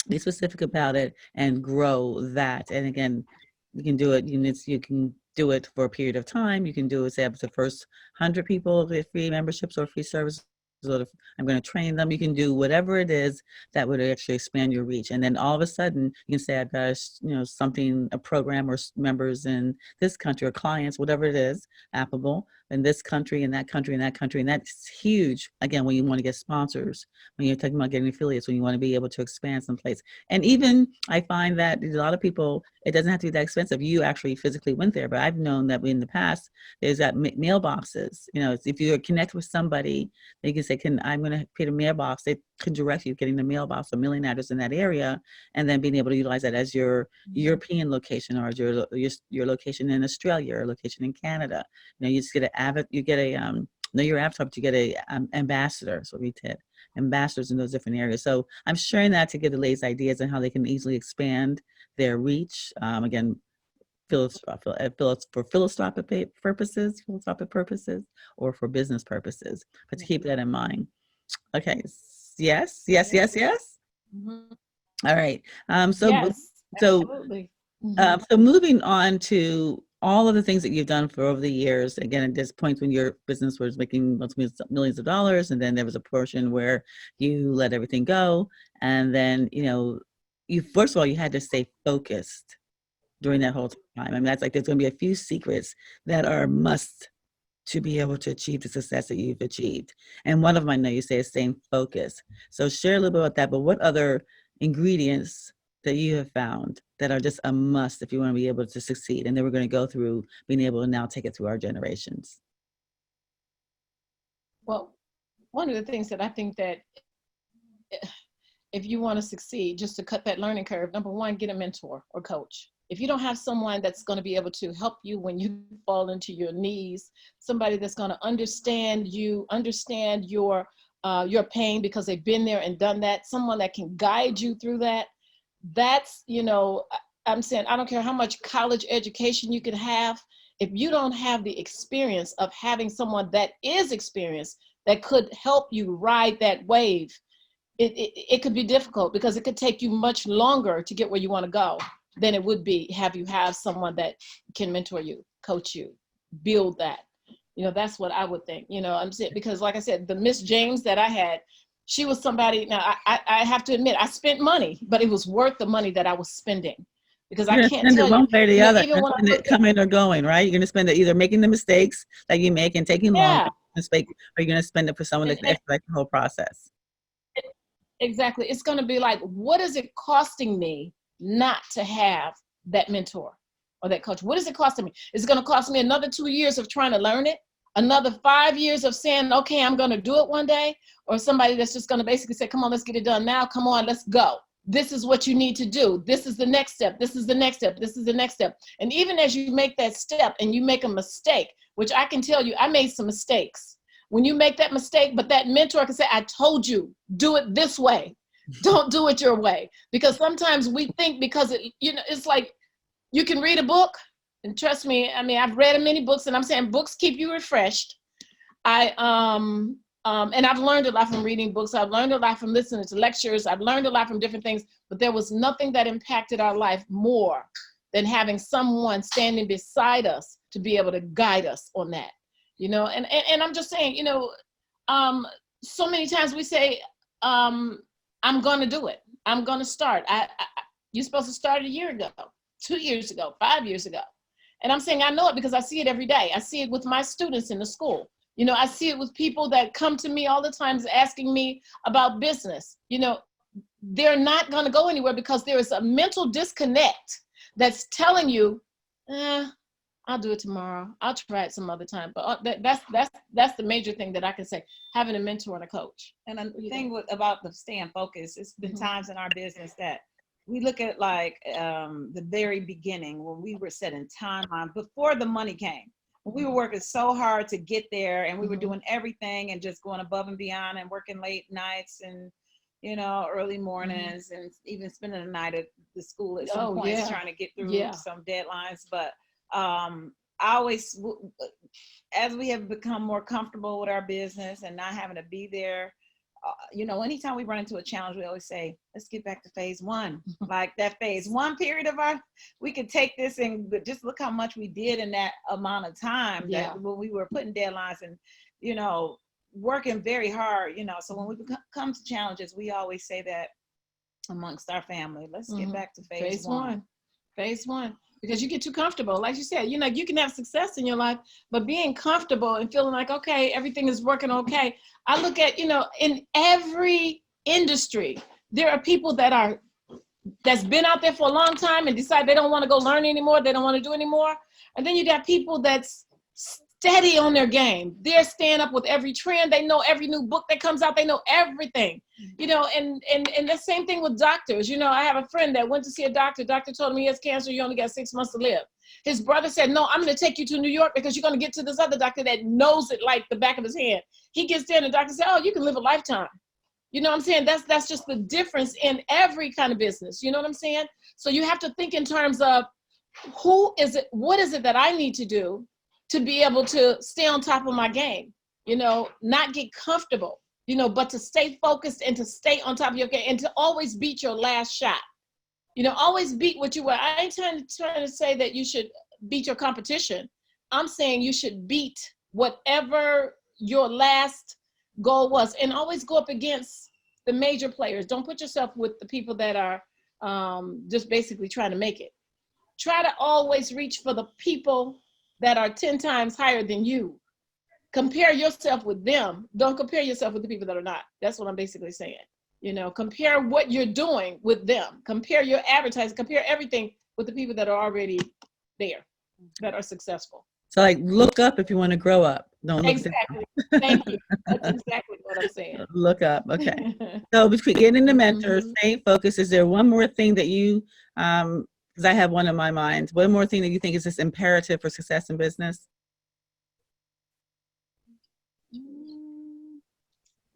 be specific about it, and grow that. And again, you can do it. You can do it for a period of time. You can do it, say, up to the first 100 people with free memberships or free services. So I'm going to train them. You can do whatever it is that would actually expand your reach. And then all of a sudden, you can say, I've got a program or members in this country, or clients, whatever it is, applicable, in this country and that country and that country. And that's huge. Again, when you want to get sponsors, when you're talking about getting affiliates, when you want to be able to expand someplace. And even I find that a lot of people, it doesn't have to be that expensive. You actually physically went there, but I've known that in the past, there's that mailboxes. You know, if you connect with somebody, they can say, I'm going to create a mailbox. They can direct you getting the mailbox, a mailing address in that area, and then being able to utilize that as your European location or your location in Australia or location in Canada. You know, you just get know your avatar, but you get a ambassador. So we did ambassadors in those different areas. So I'm sharing that to give the ladies ideas on how they can easily expand their reach. Again, for philanthropic purposes, or for business purposes, but to keep that in mind. Okay. Yes. Mhm. All right. Yes, So absolutely. Mhm. so moving on to all of the things that you've done for over the years. Again, at this point when your business was making millions of dollars, and then there was a portion where you let everything go, and then you first of all you had to stay focused during that whole time. I mean, that's like there's going to be a few secrets that are must to be able to achieve the success that you've achieved. And one of them, I know you say, is staying focused. So share a little bit about that, but what other ingredients that you have found that are just a must if you want to be able to succeed? And then we're going to go through being able to now take it through our generations. Well, one of the things that I think that if you want to succeed, just to cut that learning curve, number one, get a mentor or coach. If you don't have someone that's going to be able to help you when you fall into your knees, somebody that's going to understand you, understand your pain because they've been there and done that, someone that can guide you through that, that's, I'm saying, I don't care how much college education you can have, if you don't have the experience of having someone that is experienced that could help you ride that wave, it could be difficult because it could take you much longer to get where you want to go than it would be have someone that can mentor you, coach you, build that. That's what I would think. I'm saying, because like I said, the Miss James that I had, she was somebody. Now I have to admit, I spent money, but it was worth the money that I was spending, because You're I going to can't spend it tell you, one way or the other. even You're when I going to look spend it at, coming or going, right? You're going to spend it either making the mistakes that you make and taking long, yeah, mistake, or you're going to spend it for someone that can and expedite the whole process. exactly, it's going to be like, what is it costing me not to have that mentor or that coach? What is it costing me? Is it going to cost me another 2 years of trying to learn it? Another 5 years of saying, okay, I'm going to do it one day? Or somebody that's just going to basically say, come on, let's get it done now. Come on, let's go. This is what you need to do. This is the next step. This is the next step. This is the next step. And even as you make that step and you make a mistake, which I can tell you, I made some mistakes. When you make that mistake, but that mentor can say, I told you, do it this way. Don't do it your way. Because sometimes we think because it's like you can read a book, and trust me, I mean, I've read many books, and I'm saying books keep you refreshed. And I've learned a lot from reading books. I've learned a lot from listening to lectures. I've learned a lot from different things, but there was nothing that impacted our life more than having someone standing beside us to be able to guide us on that. And I'm just saying, so many times we say, I'm going to do it. I'm going to start. You're supposed to start a year ago, 2 years ago, 5 years ago. And I'm saying I know it because I see it every day. I see it with my students in the school. I see it with people that come to me all the time asking me about business. They're not going to go anywhere because there is a mental disconnect that's telling you, I'll do it tomorrow. I'll try it some other time. But that's the major thing that I can say, having a mentor and a coach. And the thing about the staying focused, it's been times in our business that we look at like the very beginning when we were setting timelines before the money came. When we were working so hard to get there, and we were doing everything and just going above and beyond and working late nights and early mornings and even spending the night at the school at some points trying to get through some deadlines. But I always, as we have become more comfortable with our business and not having to be there, anytime we run into a challenge, we always say, let's get back to phase one. Like that phase one period of we could take this and just look how much we did in that amount of time that when we were putting deadlines and, working very hard, so when we come to challenges, we always say that amongst our family, let's get back to phase one. Phase one. because you get too comfortable. Like you said, you can have success in your life, but being comfortable and feeling like, okay, everything is working okay. I look at, in every industry, there are people that's been out there for a long time and decide they don't want to go learn anymore. They don't want to do anymore. And then you got people that's steady on their game. They're staying up with every trend. They know every new book that comes out. They know everything, and the same thing with doctors. I have a friend that went to see a doctor. Doctor told him he has cancer. You only got 6 months to live. His brother said, no, I'm going to take you to New York because you're going to get to this other doctor that knows it like the back of his hand. He gets there and the doctor said, oh, you can live a lifetime. You know what I'm saying? That's just the difference in every kind of business. You know what I'm saying? So you have to think in terms of what is it that I need to do to be able to stay on top of my game, not get comfortable, but to stay focused and to stay on top of your game and to always beat your last shot. Always beat what you were. I ain't trying to say that you should beat your competition. I'm saying you should beat whatever your last goal was, and always go up against the major players. Don't put yourself with the people that are just basically trying to make it. Try to always reach for the people that are 10 times higher than you. Compare yourself with them. Don't compare yourself with the people that are not. That's what I'm basically saying. Compare what you're doing with them. Compare your advertising, compare everything with the people that are already there, that are successful. So like look up if you want to grow up. Don't look exactly. Thank you. That's exactly what I'm saying. Look up. Okay. So between getting the mentors, staying focused, is there one more thing that you, because I have one in my mind, one more thing that you think is just imperative for success in business?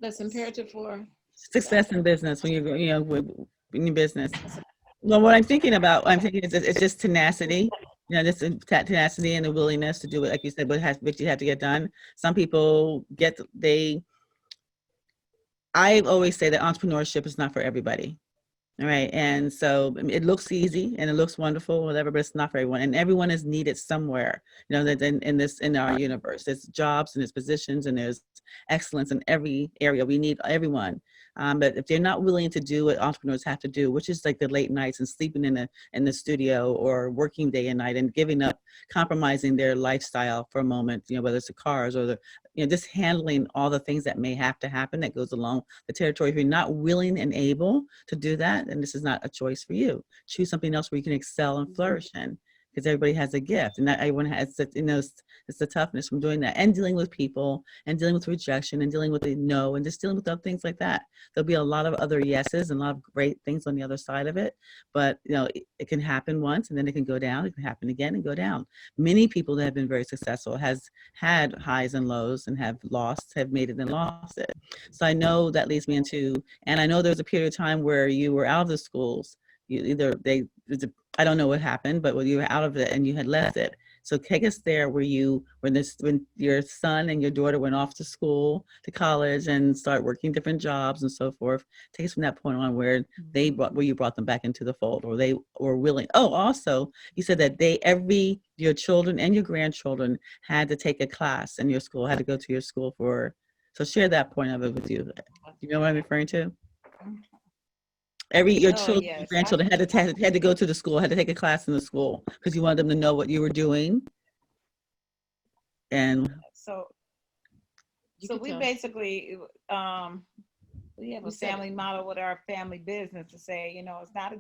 That's imperative for success in business when you're, in your business. Well, what I'm thinking is it's just tenacity. Just tenacity and the willingness to do it, like you said, what you have to get done. Some people I always say that entrepreneurship is not for everybody. All right. And so it looks easy and it looks wonderful, whatever, but it's not for everyone. And everyone is needed somewhere, that in our universe. There's jobs and there's positions and there's excellence in every area. We need everyone. But if they're not willing to do what entrepreneurs have to do, which is like the late nights and sleeping in the studio or working day and night and giving up, compromising their lifestyle for a moment, whether it's the cars or just handling all the things that may have to happen that goes along the territory. If you're not willing and able to do that, then this is not a choice for you. Choose something else where you can excel and flourish in, because everybody has a gift, and not everyone has, it's the toughness from doing that and dealing with people and dealing with rejection and dealing with the no and just dealing with other things like that. There'll be a lot of other yeses and a lot of great things on the other side of it, but it can happen once and then it can go down. It can happen again and go down. Many people that have been very successful has had highs and lows and have made it and lost it. So I know that leads me into, and I know there's a period of time where you were out of the schools. I don't know what happened, but when you were out of it and you had left it. So take us there when your son and your daughter went off to school, to college, and start working different jobs and so forth. Take us from that point on where you brought them back into the fold, or they were willing. Oh, also, you said that your children and your grandchildren had to take a class in your school, had to go to your school so share that point of it with you. You know what I'm referring to? Your children, yes. grandchildren had to go to the school, had to take a class in the school because you wanted them to know what you were doing. And so we basically we have a family model with our family business to say, it's not a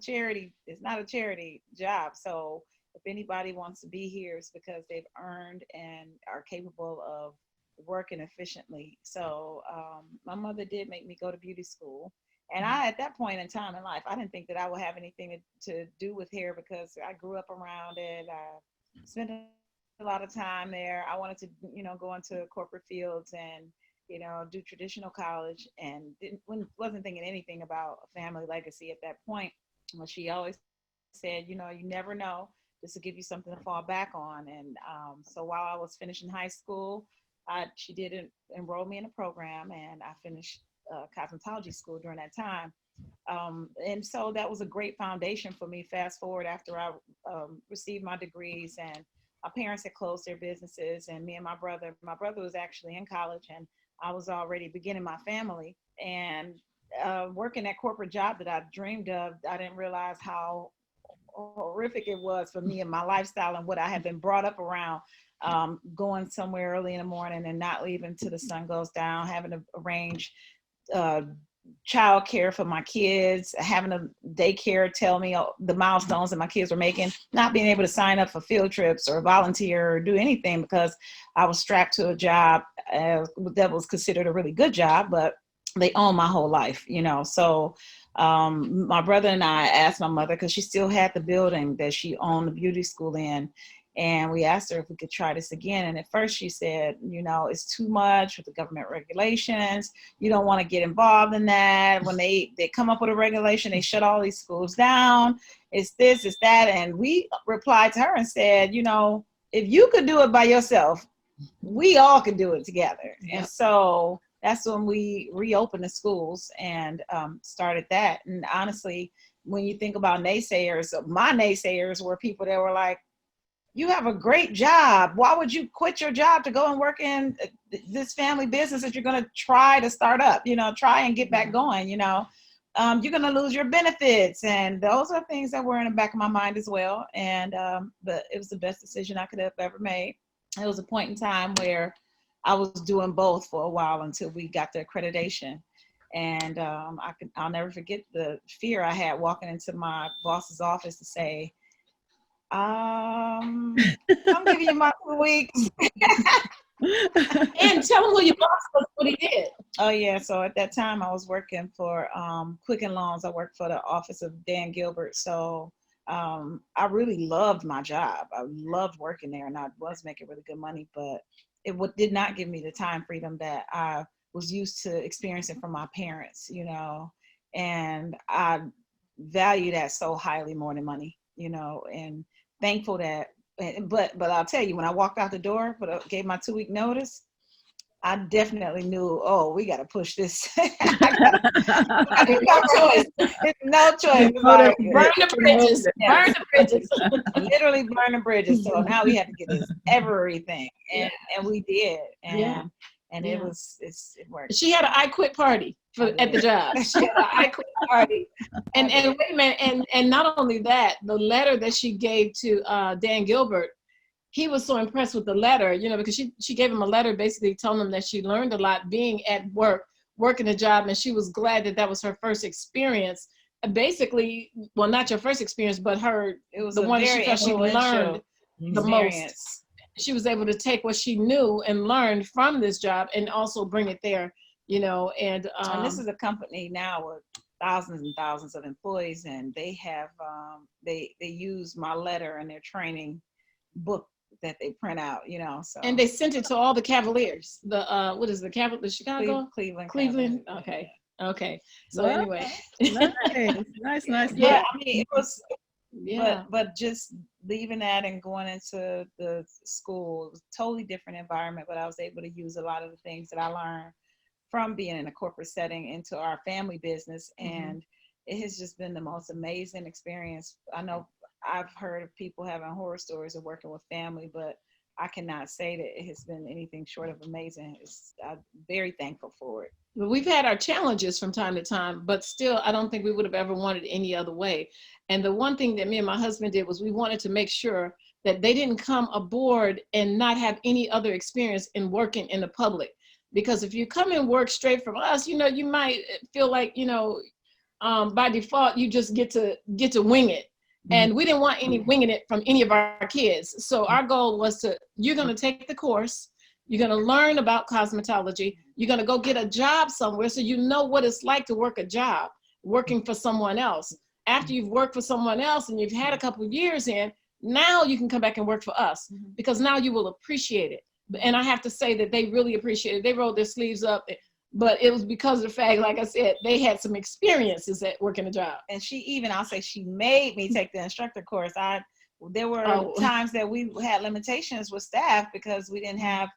charity job. So if anybody wants to be here, it's because they've earned and are capable of working efficiently. So my mother did make me go to beauty school. And I, at that point in time in life, I didn't think that I would have anything to do with hair because I grew up around it. I spent a lot of time there. I wanted to, go into corporate fields and, do traditional college, and wasn't thinking anything about a family legacy at that point. Well, she always said, you never know. This will give you something to fall back on. And so while I was finishing high school, she did enroll me in a program, and I finished cosmetology school during that time. And so that was a great foundation for me. Fast forward after I received my degrees, and my parents had closed their businesses, and me and my brother was actually in college, and I was already beginning my family, and working that corporate job that I dreamed of. I didn't realize how horrific it was for me and my lifestyle and what I had been brought up around. Going somewhere early in the morning and not leaving till the sun goes down, having to arrange uh, child care for my kids, having a daycare tell me the milestones that my kids were making, not being able to sign up for field trips or volunteer or do anything because I was strapped to a job that was considered a really good job, but they own my whole life, you know. So my brother and I asked my mother, because she still had the building that she owned the beauty school in, and we asked her if we could try this again. And at first she said, you know, it's too much with the government regulations. You don't want to get involved in that. When they come up with a regulation, they shut all these schools down. It's this, it's that. And we replied to her and said, you know, if you could do it by yourself, we all could do it together. Yeah. And so that's when we reopened the schools and started that. And honestly, when you think about naysayers, my naysayers were people that were like, you have a great job. Why would you quit your job to go and work in this family business that you're going to try to start up, you know, try and get back going, you know? You're going to lose your benefits. And those are things that were in the back of my mind as well. And, but it was the best decision I could have ever made. It was a point in time where I was doing both for a while until we got the accreditation. And I'll never forget the fear I had walking into my boss's office to say, I'm giving you my 2 weeks. And tell him who your boss was, what he did. Oh yeah, so at that time I was working for Quicken Loans. I worked for the office of Dan Gilbert. So I really loved my job. I loved working there, and I was making really good money, but it did not give me the time freedom that I was used to experiencing from my parents, you know, and I value that so highly more than money, you know, and thankful that, but I'll tell you, when I walked out the door, but gave my 2-week notice, I definitely knew, oh, we got to push this. I had no choice. No choice. Like, burn the bridges. Burn the bridges. Literally burn the bridges. So now we have to get this everything, and we did, and it worked. She had an I quit party at the job. She had an I quit party, and wait a minute, and not only that, the letter that she gave to Dan Gilbert, he was so impressed with the letter, you know, because she gave him a letter basically telling him that she learned a lot being at work, working a job, and she was glad that that was her first experience. Basically, well, not your first experience, but it was the one she felt she learned the most. She was able to take what she knew and learned from this job and also bring it there, you know, and this is a company now with thousands and thousands of employees, and they have they use my letter in their training book that they print out, you know. So, and they sent it to all the Cavaliers. The what is the Chicago? Cleveland. Okay. So anyway, nice. Yeah, I mean, it was. Yeah. But just leaving that and going into the school, it was a totally different environment, but I was able to use a lot of the things that I learned from being in a corporate setting into our family business. And it has just been the most amazing experience. I know I've heard of people having horror stories of working with family, but I cannot say that it has been anything short of amazing. I'm very thankful for it. We've had our challenges from time to time, but still, I don't think we would have ever wanted any other way. And the one thing that me and my husband did was we wanted to make sure that they didn't come aboard and not have any other experience in working in the public. Because if you come and work straight from us, you know, you might feel like, you know, by default, you just get to wing it. And we didn't want any winging it from any of our kids. So our goal was you're going to take the course. You're going to learn about cosmetology. You're going to go get a job somewhere so you know what it's like to work a job, working for someone else. After you've worked for someone else and you've had a couple of years in, now you can come back and work for us because now you will appreciate it. And I have to say that they really appreciate it. They rolled their sleeves up, but it was because of the fact, like I said, they had some experiences at working a job. And I'll say she made me take the instructor course. There were times that we had limitations with staff because we didn't have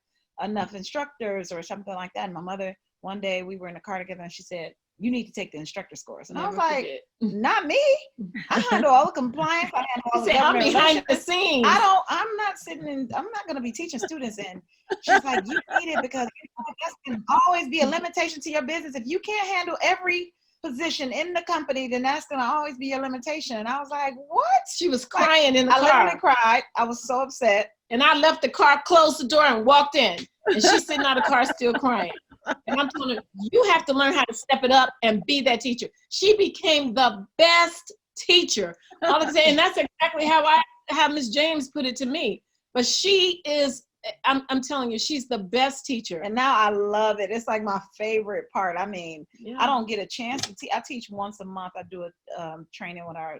enough instructors or something like that. And my mother, one day we were in the car together and she said, you need to take the instructor's course. And I was like, not me. I handle all the compliance. I handle all the I'm behind the scenes. I'm not going to be teaching students. And she's like, you need it because that can always be a limitation to your business. If you can't handle every position in the company, then that's going to always be your limitation. And I was like, what? She was crying in the I car. literally cried. I was so upset. And I left the car, closed the door, and walked in. And she's sitting out of the car still crying. And I'm telling her, you have to learn how to step it up and be that teacher. She became the best teacher. All I'm saying, and that's exactly how Ms. James put it to me. But she is, I'm telling you, she's the best teacher. And now I love it. It's like my favorite part. I mean, Yeah. I don't get a chance to teach. I teach once a month. I do a training with our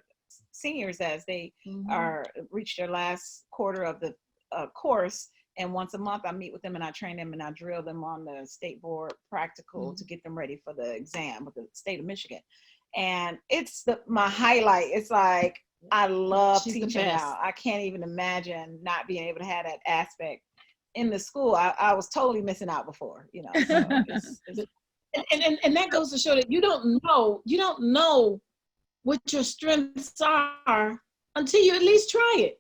seniors as they are reach their last quarter of the course. And once a month, I meet with them and I train them and I drill them on the state board practical to get them ready for the exam with the state of Michigan. And it's my highlight. It's like, I love teaching now. I can't even imagine not being able to have that aspect in the school. I was totally missing out before, you know. So and that goes to show that you don't know what your strengths are until you at least try it.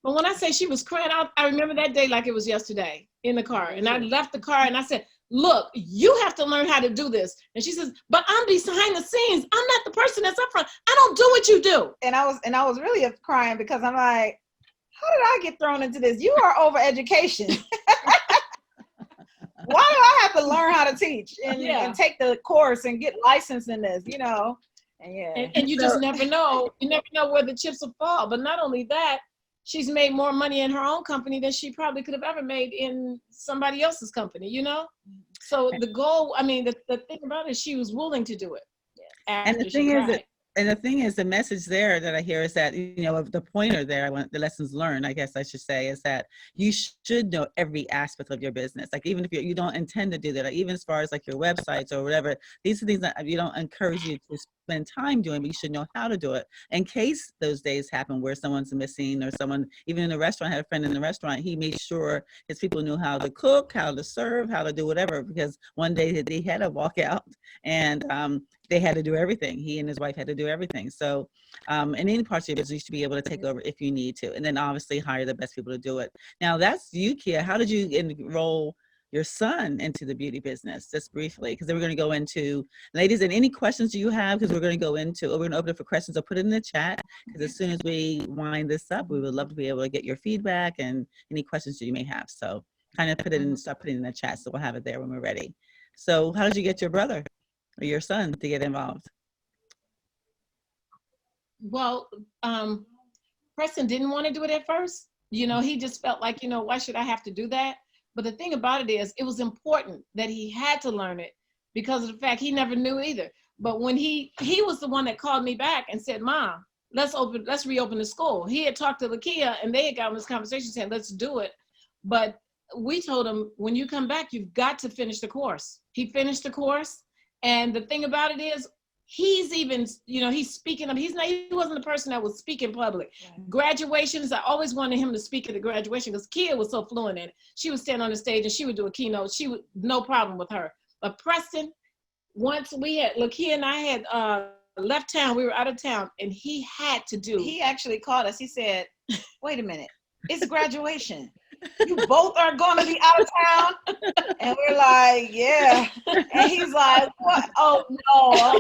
But when I say she was crying out, I remember that day like it was yesterday in the car. And I left the car and I said, look, you have to learn how to do this. And she says, but I'm behind the scenes. I'm not the person that's up front. I don't do what you do. And I was really crying because I'm like, how did I get thrown into this? You are over education. Why do I have to learn how to teach and take the course and get licensed in this, you know? And you just never know. You never know where the chips will fall. But not only that, she's made more money in her own company than she probably could have ever made in somebody else's company, you know? So the goal, I mean, the thing about it is she was willing to do it. And the thing is, the message there that I hear is that, you know, the pointer there, the lessons learned, I guess I should say, is that you should know every aspect of your business. Like, even if you don't intend to do that, like, even as far as like your websites or whatever, these are things that you don't encourage you to spend time doing, but you should know how to do it in case those days happen where someone's missing, or someone, even in the restaurant, I had a friend in the restaurant, he made sure his people knew how to cook, how to serve, how to do whatever, because one day they had to walk out and they had to do everything. He and his wife had to do everything. So in any parts of your business, you should be able to take over if you need to, and then obviously hire the best people to do it. Now that's you, Kia. How did you enroll your son into the beauty business? Just briefly, because then we're going to go into, ladies, and any questions you have, because we're going to we're going to open it for questions. So put it in the chat, because as soon as we wind this up, we would love to be able to get your feedback and any questions that you may have. So kind of put it in, start putting it in the chat, so we'll have it there when we're ready. So how did you get your brother or your son to get involved? Well, Preston didn't want to do it at first. You know, he just felt like, you know, why should I have to do that? But the thing about it is, it was important that he had to learn it because of the fact he never knew either. But when he was the one that called me back and said, Mom, let's reopen the school. He had talked to Lakia and they had gotten this conversation saying, let's do it. But we told him, when you come back, you've got to finish the course. He finished the course. And the thing about it is, he's even, you know, he's speaking up. He wasn't the person that would speak in public. Right. Graduations, I always wanted him to speak at the graduation because Kia was so fluent in it. She would stand on the stage and she would do a keynote. She would, no problem with her. But Preston, once Lakia and I had left town, we were out of town, and he had to do. He actually called us. He said, wait a minute, it's graduation. You both are going to be out of town? And we're like, yeah. And he's like, what? Oh, no.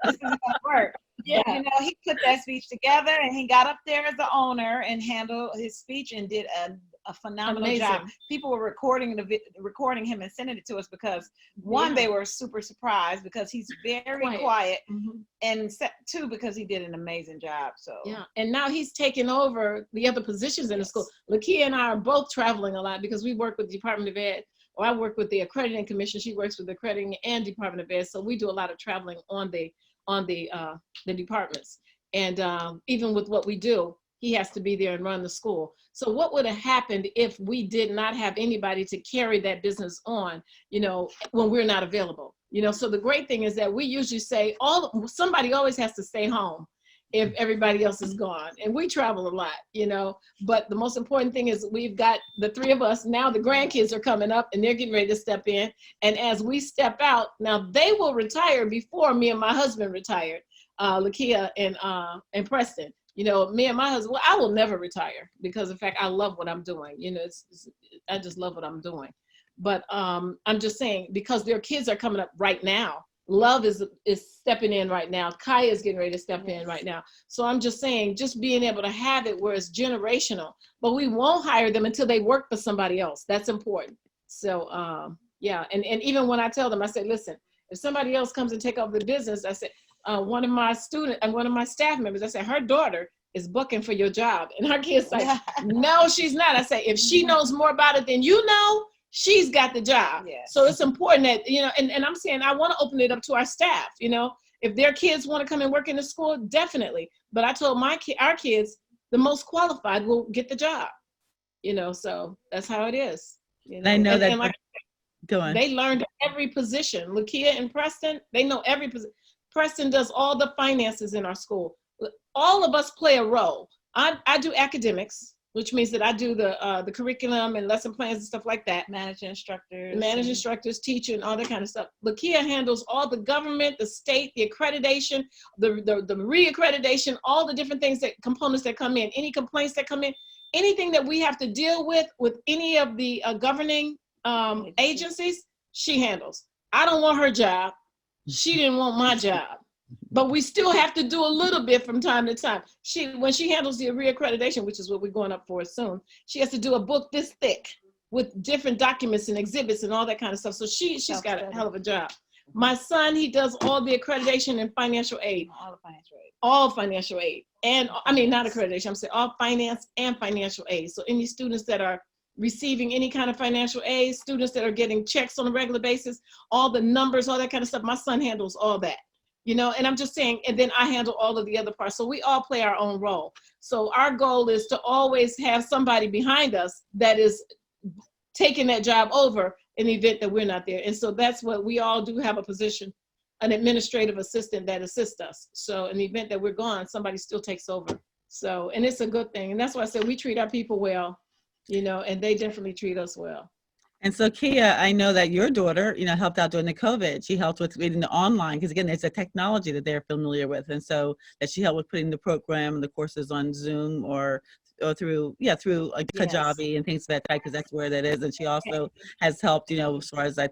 This isn't going to work. Yeah. You know, he put that speech together and he got up there as the owner and handled his speech and did a phenomenal job. People were recording him and sending it to us because one, they were super surprised because he's very quiet, and two, because he did an amazing job. So and now he's taken over the other positions in the school. Lakia and I are both traveling a lot because we work with the Department of Ed, or I work with the Accrediting Commission. She works with the Accrediting and Department of Ed, so we do a lot of traveling on the departments. And even with what we do, he has to be there and run the school. So what would have happened if we did not have anybody to carry that business on, you know, when we're not available? You know, so the great thing is that we usually say somebody always has to stay home if everybody else is gone. And we travel a lot, you know, but the most important thing is we've got the three of us. Now the grandkids are coming up and they're getting ready to step in. And as we step out, now they will retire before me and my husband retired, Lakia and Preston. You know, me and my husband, well, I will never retire because, in fact, I love what I'm doing. You know, I just love what I'm doing. But I'm just saying, because their kids are coming up right now, Love is stepping in right now. Kaya is getting ready to step in right now. So I'm just saying, just being able to have it where it's generational, but we won't hire them until they work for somebody else. That's important. So yeah, and even when I tell them, I say, listen, if somebody else comes and take over the business, I said, one of my students and one of my staff members, I said, her daughter is booking for your job. And her kid's like, no, she's not. I say, if she knows more about it than you know, she's got the job. Yes. So it's important that, you know, and I'm saying, I want to open it up to our staff, you know, if their kids want to come and work in the school, definitely. But I told our kids, the most qualified will get the job, you know, so that's how it is. You know? I know that. And like, go on. they learned every position. Lakia and Preston, they know every position. Preston does all the finances in our school. All of us play a role. I do academics, which means that I do the curriculum and lesson plans and stuff like that. Manage instructors, teacher, and all that kind of stuff. Lakia handles all the government, the state, the accreditation, the re-accreditation, all the different things components that come in, any complaints that come in, anything that we have to deal with any of the governing agencies, she handles. I don't want her job. She didn't want my job. But we still have to do a little bit from time to time. When she handles the reaccreditation, which is what we're going up for soon, she has to do a book this thick with different documents and exhibits and all that kind of stuff. So she's got a hell of a job. My son, he does all the accreditation and financial aid. All financial aid. And I mean, not accreditation, I'm saying all finance and financial aid. So any students that are receiving any kind of financial aid, students that are getting checks on a regular basis, all the numbers, all that kind of stuff, my son handles all that. You know, and I'm just saying, and then I handle all of the other parts. So we all play our own role. So our goal is to always have somebody behind us that is taking that job over in the event that we're not there. And so that's what we all do, have a position, an administrative assistant that assists us. So in the event that we're gone, somebody still takes over. So, and it's a good thing. And that's why I said we treat our people well, you know, and they definitely treat us well. And so, Kia, I know that your daughter, you know, helped out during the COVID. She helped with reading the online, because again, it's a technology that they're familiar with. And so that she helped with putting the program and the courses on Zoom or through like Kajabi and things of that type, because that's where that is. And she also has helped, you know, as far as I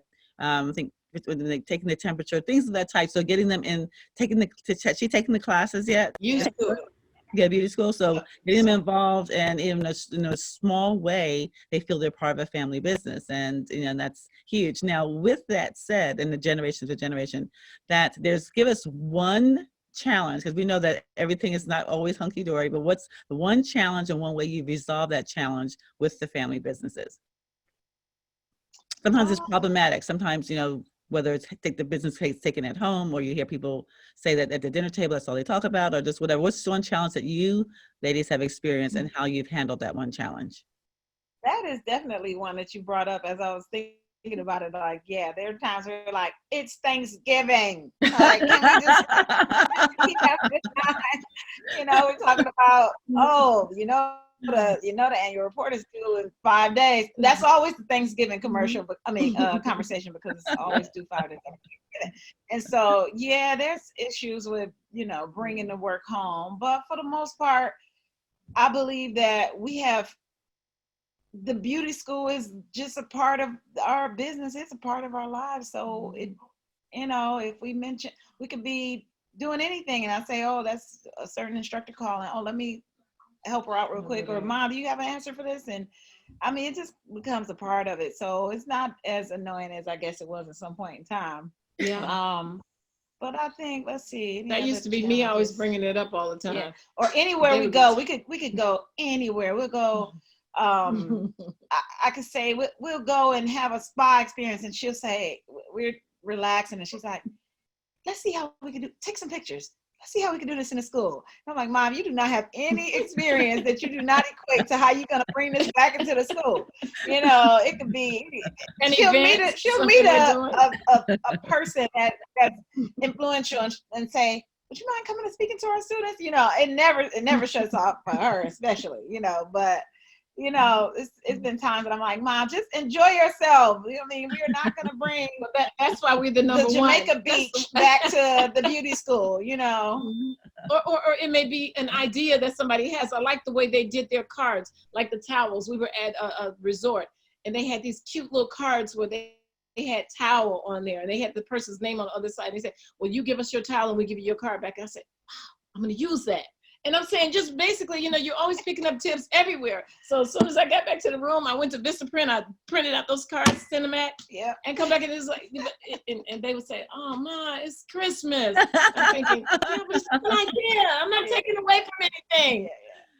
think taking the temperature, things of that type. So getting them in, she taking the classes yet? Used to it. Yeah, beauty school. So getting them involved, and even in a small way, they feel they're part of a family business, and you know that's huge. Now, with that said, and the generation to generation, that give us one challenge, because we know that everything is not always hunky dory. But what's the one challenge and one way you resolve that challenge with the family businesses? Sometimes it's problematic. Sometimes, you know, whether it's the business case taken at home, or you hear people say that at the dinner table, that's all they talk about, or just whatever. What's one challenge that you ladies have experienced, and how you've handled that one challenge? That is definitely one that you brought up as I was thinking about it. Like, yeah, there are times where you're like, it's Thanksgiving. Like, can we just have a good time? You know, we're talking about, the annual report is due in 5 days. That's always the Thanksgiving commercial, but conversation, because it's always due 5 days. And so, yeah, there's issues with, you know, bringing the work home. But for the most part, I believe that the beauty school is just a part of our business. It's a part of our lives. So it, you know, if we could be doing anything, and I say, oh, that's a certain instructor calling. Oh, let me help her out real quick, or Mom, do you have an answer for this? And I mean, it just becomes a part of it. So it's not as annoying as I guess it was at some point in time. Yeah. But I think, let's see. That used to be me always bringing it up all the time. Yeah. Or anywhere we go, we could go anywhere. We'll go. I could say we'll go and have a spa experience, and she'll say we're relaxing, and she's like, let's see how we can take some pictures. Let's see how we can do this in the school. And I'm like, Mom, you do not have any experience that you do not equate to how you're going to bring this back into the school. You know, it could be, she'll meet a person that's influential and say, would you mind coming and speaking to our students? You know, it never shuts off for her, especially, you know, but you know, it's been times that I'm like, Mom, just enjoy yourself. I mean, we're not going to bring that's why we're the number one. Jamaica Beach back to the beauty school, you know. Or it may be an idea that somebody has. I like the way they did their cards, like the towels. We were at a resort, and they had these cute little cards where they they had towel on there, and they had the person's name on the other side. And they said, well, you give us your towel and we give you your card back. And I said, wow, I'm going to use that. And I'm saying, just basically, you know, you're always picking up tips everywhere. So as soon as I got back to the room, I went to Vistaprint. I printed out those cards, sent them out, and come back and it's like, and they would say, oh, Ma, it's Christmas. I'm thinking, yeah, but it's an idea. I'm not taking away from anything.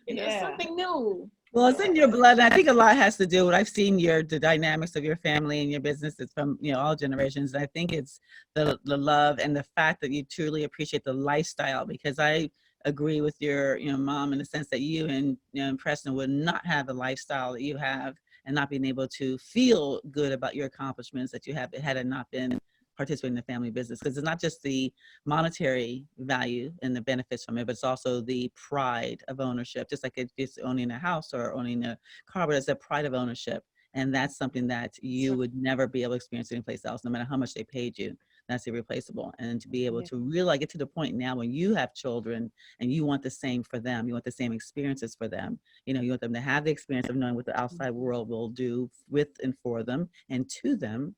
You know, something new. Well, it's in your blood. And I think a lot has to do with, I've seen the dynamics of your family and your businesses from, you know, all generations. And I think it's the love and the fact that you truly appreciate the lifestyle, because I agree with your, you know, mom in the sense that you and, you know, and Preston would not have the lifestyle that you have and not being able to feel good about your accomplishments that you have had it not been participating in the family business. Because it's not just the monetary value and the benefits from it, but it's also the pride of ownership, just like if it's owning a house or owning a car, but it's a pride of ownership. And that's something that you would never be able to experience anyplace else, no matter how much they paid you. That's irreplaceable. And to be able to really get to the point now when you have children and you want the same for them, you want the same experiences for them, you know, you want them to have the experience of knowing what the outside world will do with and for them and to them.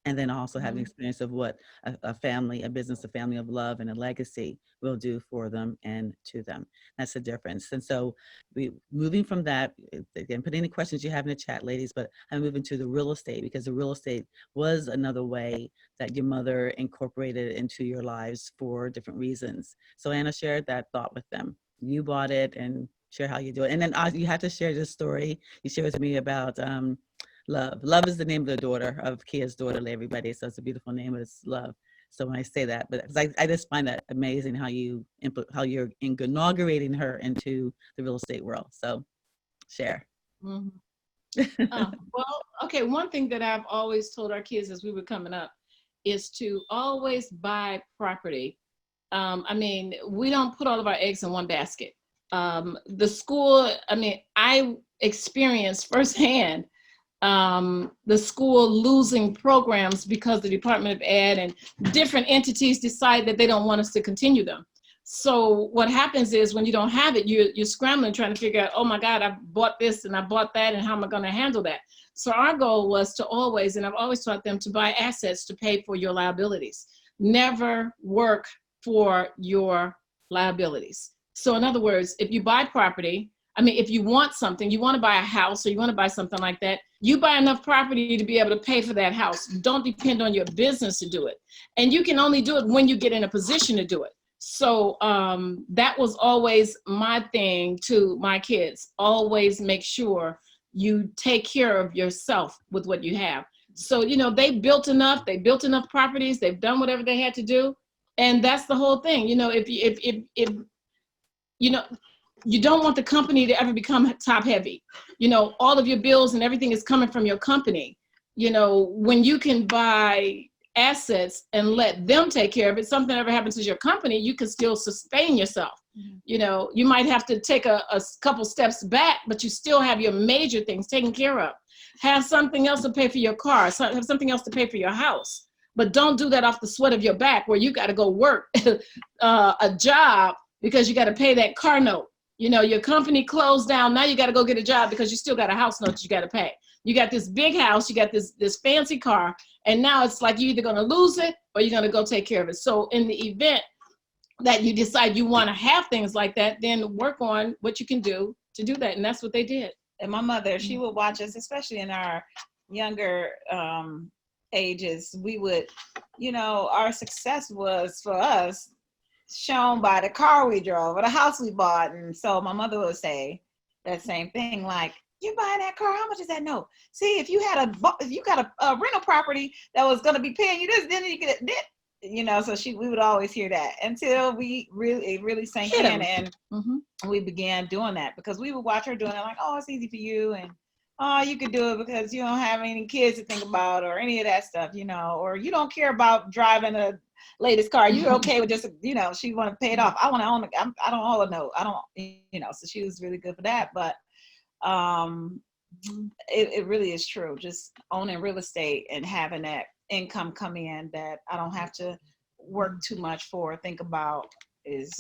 And then also have an experience of what a family, a business, a family of love and a legacy will do for them and to them. That's the difference. And so moving from that, again, put any questions you have in the chat, ladies, but I'm moving to the real estate, because the real estate was another way that your mother incorporated into your lives for different reasons. So Anna shared that thought with them. You bought it, and share how you do it. And then you have to share this story you shared with me about Love. Love is the name of the daughter of Kia's daughter, everybody. So it's a beautiful name, but it's Love. So when I say that, but I just find that amazing how you're inaugurating her into the real estate world. So share. Well, okay. One thing that I've always told our kids as we were coming up is to always buy property. I mean, we don't put all of our eggs in one basket. The school, I mean, I experienced firsthand the school losing programs because the Department of Ed and different entities decide that they don't want us to continue them. So what happens is when you don't have it, you're scrambling, trying to figure out, oh my God, I bought this and I bought that, and how am I going to handle that? So our goal was to always, and I've always taught them to buy assets to pay for your liabilities. Never work for your liabilities. So in other words, if you buy property, I mean, if you want something, you want to buy a house or you want to buy something like that, you buy enough property to be able to pay for that house. Don't depend on your business to do it. And you can only do it when you get in a position to do it. So that was always my thing to my kids. Always make sure you take care of yourself with what you have. So, you know, they built enough properties, they've done whatever they had to do. And that's the whole thing. You know, if you know, you don't want the company to ever become top heavy. You know, all of your bills and everything is coming from your company. You know, when you can buy assets and let them take care of it, something ever happens to your company, you can still sustain yourself. You know, you might have to take a couple steps back, but you still have your major things taken care of. Have something else to pay for your car, have something else to pay for your house. But don't do that off the sweat of your back where you got to go work a job because you got to pay that car note. You know, your company closed down. Now you got to go get a job because you still got a house note you got to pay. You got this big house, you got this fancy car, and now it's like you're either going to lose it or you're going to go take care of it. So in the event that you decide you want to have things like that, then work on what you can do to do that. And that's what they did. And my mother, she would watch us, especially in our younger ages. We would, you know, our success was for us shown by the car we drove or the house we bought. And so my mother would say that same thing, like, you buying that car, how much is that note? See, if you got a rental property that was going to be paying you this, then you get it, you know. So we would always hear that until it really sank in, and we began doing that because we would watch her doing it, like, oh, it's easy for you, and oh, you could do it because you don't have any kids to think about or any of that stuff, you know, or you don't care about driving the latest car. You're okay with just, you know, she want to pay it off. I want to own I don't own a note. I don't, you know, so she was really good for that. But it really is true. Just owning real estate and having that income come in that I don't have to work too much for or think about is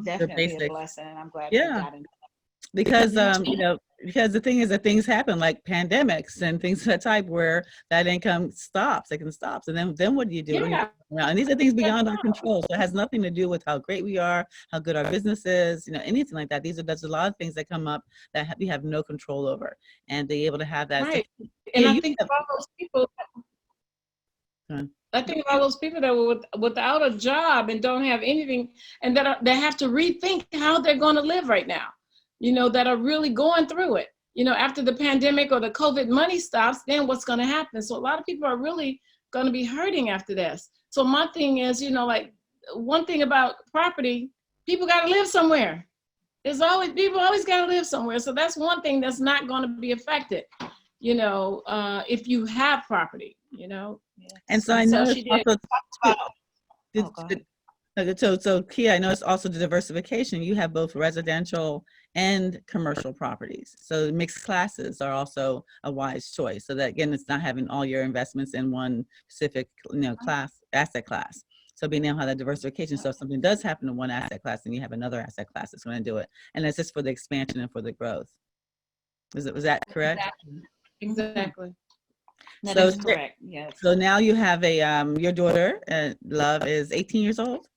definitely a blessing. And I'm glad we got into that. because because the thing is that things happen like pandemics and things of that type where that income stops, it can stop. So then what do you do? Yeah. And these are things beyond our control. So it has nothing to do with how great we are, how good our business is, anything like that. There's a lot of things that come up that we have no control over, and be able to have that. So, Right. yeah, And I you think have, of all those people. uh, I think of all those people that were without a job and don't have anything, and that have to rethink how they're going to live right now. That are really going through it. After the pandemic or the COVID money stops, then what's going to happen? So a lot of people are really going to be hurting after this. So my thing is, like one thing about property, people got to live somewhere. People always got to live somewhere. So that's one thing that's not going to be affected. If you have property. and so I know So it's she did. also About, oh, go ahead. so Kia, I know it's also the diversification. You have both residential and commercial properties. So mixed classes are also a wise choice. So that again, it's not having all your investments in one specific, asset class. So being able to have that diversification. So if something does happen in one asset class, then you have another asset class that's going to do it. And that's just for the expansion and for the growth. Was that correct? Exactly. That So is correct. Yes. So now you have your daughter, Love, is 18 years old.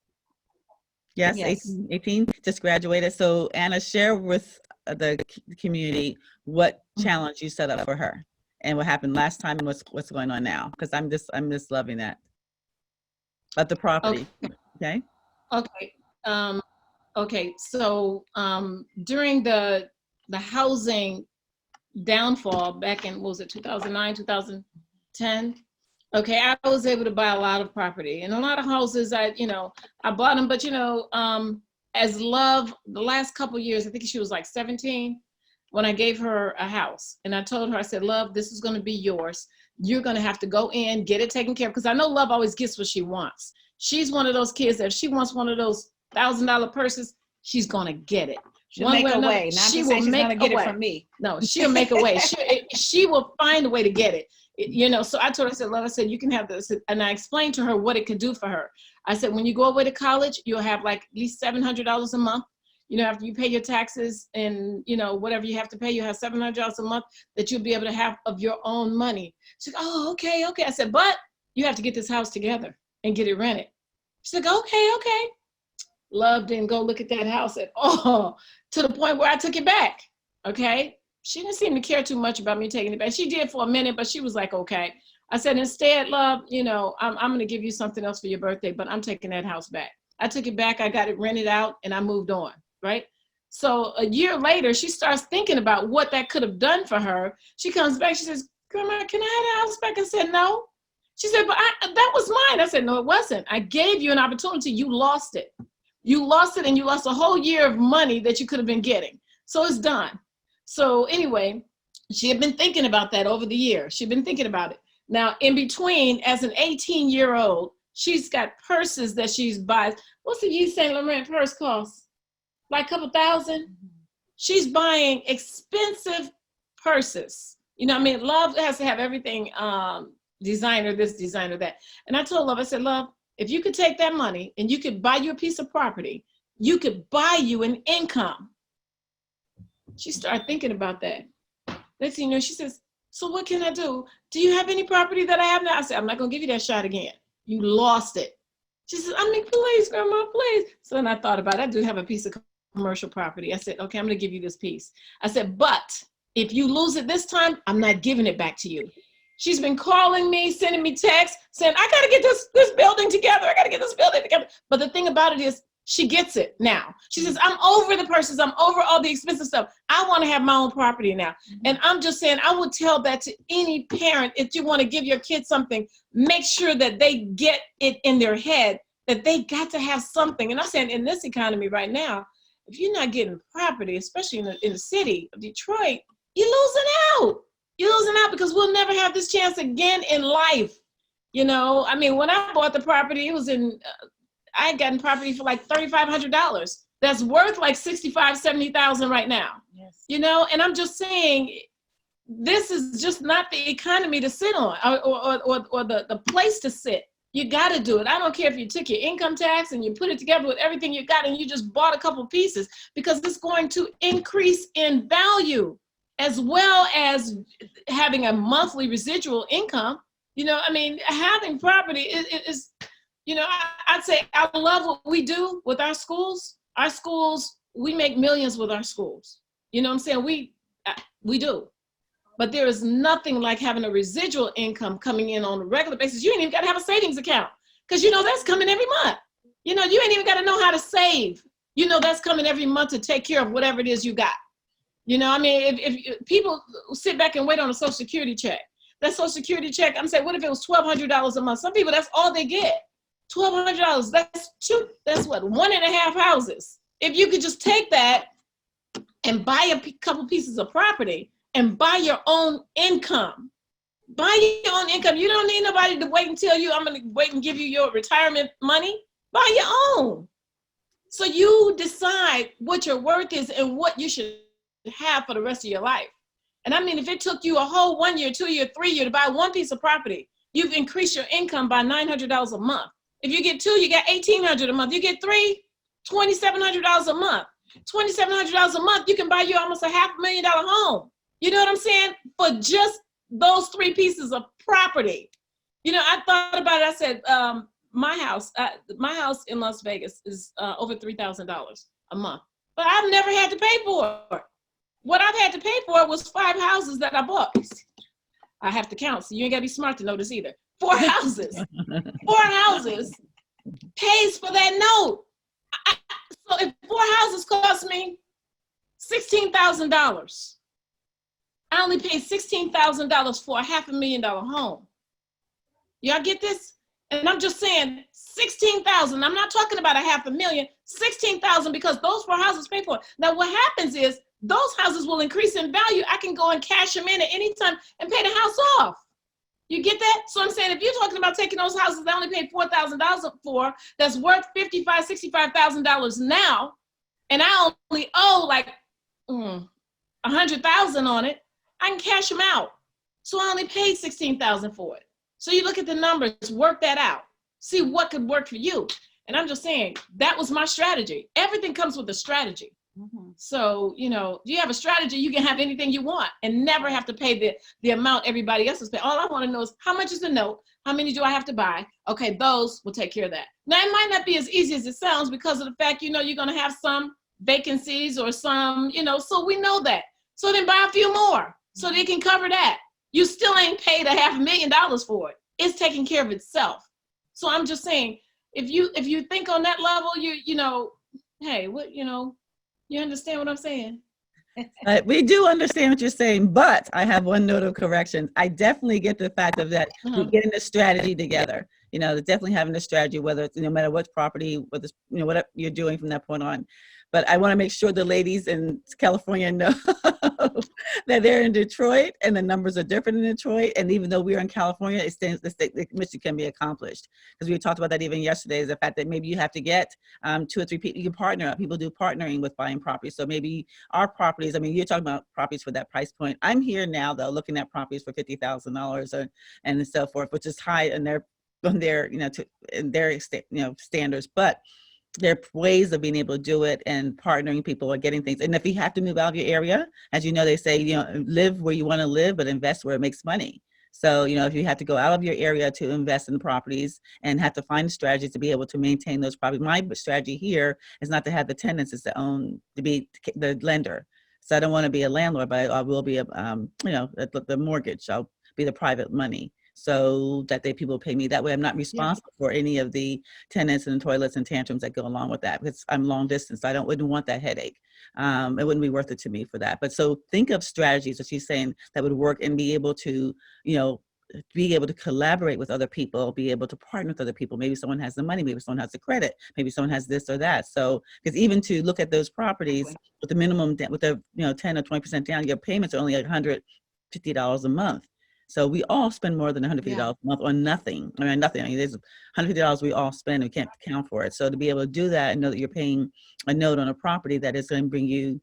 Yes, Yes. 18, just graduated. So Anna, share with the community what challenge you set up for her and what happened last time and what's going on now. Because I'm just loving that. But the property, okay? Okay. Okay. So during the housing downfall back in, what was it, 2009, 2010? Okay, I was able to buy a lot of property and a lot of houses. I bought them, but as Love, the last couple of years, I think she was like 17 when I gave her a house, and I told her, I said, Love, this is going to be yours. You're going to have to go in, get it taken care of, because I know Love always gets what she wants. She's one of those kids that if she wants one of those $1,000 purses, she's going to get it. She'll make a way. Not She to will say she's make gonna get a it way. from me. No, she'll make a way. She will find a way to get it. So I told her, I said, Love, I said, you can have this. And I explained to her what it could do for her. I said, when you go away to college, you'll have like at least $700 a month. After you pay your taxes and, whatever you have to pay, you have $700 a month that you'll be able to have of your own money. She's like, oh, okay. I said, but you have to get this house together and get it rented. She's like, okay. Love didn't go look at that house at all, to the point where I took it back. Okay. She didn't seem to care too much about me taking it back. She did for a minute, but she was like, okay. I said, instead, Love, I'm going to give you something else for your birthday, but I'm taking that house back. I took it back. I got it rented out and I moved on. Right. So a year later, she starts thinking about what that could have done for her. She comes back. She says, Grandma, can I have the house back? I said, no. She said, but that was mine. I said, no, it wasn't. I gave you an opportunity. You lost it. You lost it, and you lost a whole year of money that you could have been getting. So it's done. So anyway, she had been thinking about that over the years. She'd been thinking about it. Now, in between, as an 18-year-old, she's got purses that she's buys. What's the Yves Saint Laurent purse cost? Like a couple thousand? She's buying expensive purses. Love has to have everything, designer this, designer that. And I told Love, I said, Love, if you could take that money and you could buy you a piece of property, you could buy you an income. She started thinking about that. Next thing you know, she says, so what can I do? Do you have any property that I have now? I said, I'm not going to give you that shot again. You lost it. She says, please, Grandma, please. So then I thought about it. I do have a piece of commercial property. I said, okay, I'm going to give you this piece. I said, but if you lose it this time, I'm not giving it back to you. She's been calling me, sending me texts, saying, I got to get this building together. I got to get this building together. But the thing about it is, she gets it now. She says, I'm over the purses. I'm over all the expensive stuff. I want to have my own property now. And I'm just saying, I would tell that to any parent. If you want to give your kids something, make sure that they get it in their head that they got to have something. And I'm saying, in this economy right now, if you're not getting property, especially in the city of Detroit, you're losing out. You're losing out because we'll never have this chance again in life. When I bought the property, it was I had gotten property for like $3,500. That's worth like $65,000, $70,000 right now. Yes. And I'm just saying, this is just not the economy to sit on or the place to sit. You got to do it. I don't care if you took your income tax and you put it together with everything you got and you just bought a couple pieces, because it's going to increase in value, as well as having a monthly residual income. You know, I mean, having property is, you know, I'd say I love what we do with our schools. Our schools, we make millions with our schools. You know what I'm saying? We do. But there is nothing like having a residual income coming in on a regular basis. You ain't even got to have a savings account, because you know that's coming every month. You know, you ain't even got to know how to save. You know that's coming every month to take care of whatever it is you got. You know, I mean, if people sit back and wait on a Social Security check, that Social Security check, I'm saying, what if it was $1,200 a month? Some people, that's all they get. $1,200, that's what, 1.5 houses. If you could just take that and buy a couple pieces of property, and buy your own income. Buy your own income. You don't need nobody to wait and tell you, I'm going to wait and give you your retirement money. Buy your own. So you decide what your worth is and what you should have for the rest of your life. And I mean, if it took you a whole 1 year, 2 year, 3 year to buy one piece of property, you've increased your income by $900 a month. If you get 2, you got $1,800 a month. You get 3, $2,700 a month. $2,700 a month, you can buy you almost a $500,000 home. You know what I'm saying? For just those 3 pieces of property. You know, I thought about it. I said, my house in Las Vegas is over $3,000 a month, but I've never had to pay for it. What I've had to pay for was 5 houses that I bought. I have to count, so you ain't gotta be smart to know this either. 4 houses, 4 houses pays for that note. So if 4 houses cost me $16,000, I only paid $16,000 for a $500,000 home. Y'all get this? And I'm just saying, $16,000. I'm not talking about a $500,000. $16,000, because those 4 houses pay for it. Now, what happens is those houses will increase in value. I can go and cash them in at any time and pay the house off. You get that? So I'm saying, if you're talking about taking those houses that I only paid $4,000 for, that's worth $55,000, $65,000 now, and I only owe like $100,000 on it, I can cash them out. So I only paid $16,000 for it. So you look at the numbers, work that out, see what could work for you. And I'm just saying, that was my strategy. Everything comes with a strategy. Mm-hmm. So, you know, you have a strategy, you can have anything you want and never have to pay the amount everybody else is paying. All I want to know is, how much is the note? How many do I have to buy? Okay, those will take care of that. Now, it might not be as easy as it sounds, because of the fact, you know, you're going to have some vacancies or some, you know, so we know that. So then buy a few more so they can cover that. You still ain't paid a $500,000 for it. It's taking care of itself. So I'm just saying, if you think on that level, you know, hey, what, you know, you understand what I'm saying? We do understand what you're saying, but I have one note of correction. I definitely get the fact of that we're getting the strategy together. You know, definitely having a strategy, whether it's, no matter what property, whether it's, you know, whatever you're doing from that point on. But I want to make sure the ladies in California know that they're in Detroit and the numbers are different in Detroit. And even though we're in California, the mission can be accomplished. Because we talked about that even yesterday, is the fact that maybe you have to get 2 or 3 people, you can partner up. People do partnering with buying properties. So maybe our properties, I mean, you're talking about properties for that price point. I'm here now, though, looking at properties for $50,000 and so forth, which is high in their you know, in their, you know, standards. But there are ways of being able to do it, and partnering people or getting things. And if you have to move out of your area, as you know, they say, you know, live where you want to live, but invest where it makes money. So, you know, if you have to go out of your area to invest in properties and have to find strategies to be able to maintain those properties. My strategy here is not to have the tenants, it's to be the lender. So I don't want to be a landlord, but I will be you know, the mortgage. I'll be the private money, so that people pay me that way. I'm not responsible for any of the tenants and toilets and tantrums that go along with that, because I'm long distance. So I wouldn't want that headache. It wouldn't be worth it to me for that. But so think of strategies that she's saying that would work, and be able to, you know, be able to collaborate with other people, be able to partner with other people. Maybe someone has the money, maybe someone has the credit, maybe someone has this or that. So, because even to look at those properties with the minimum, with a, you know, 10 or 20% down, your payments are only like $150 a month. So we all spend more than $150 a month on nothing. I mean, nothing. I mean, there's $150 we all spend, and we can't account for it. So to be able to do that and know that you're paying a note on a property that is going to bring you,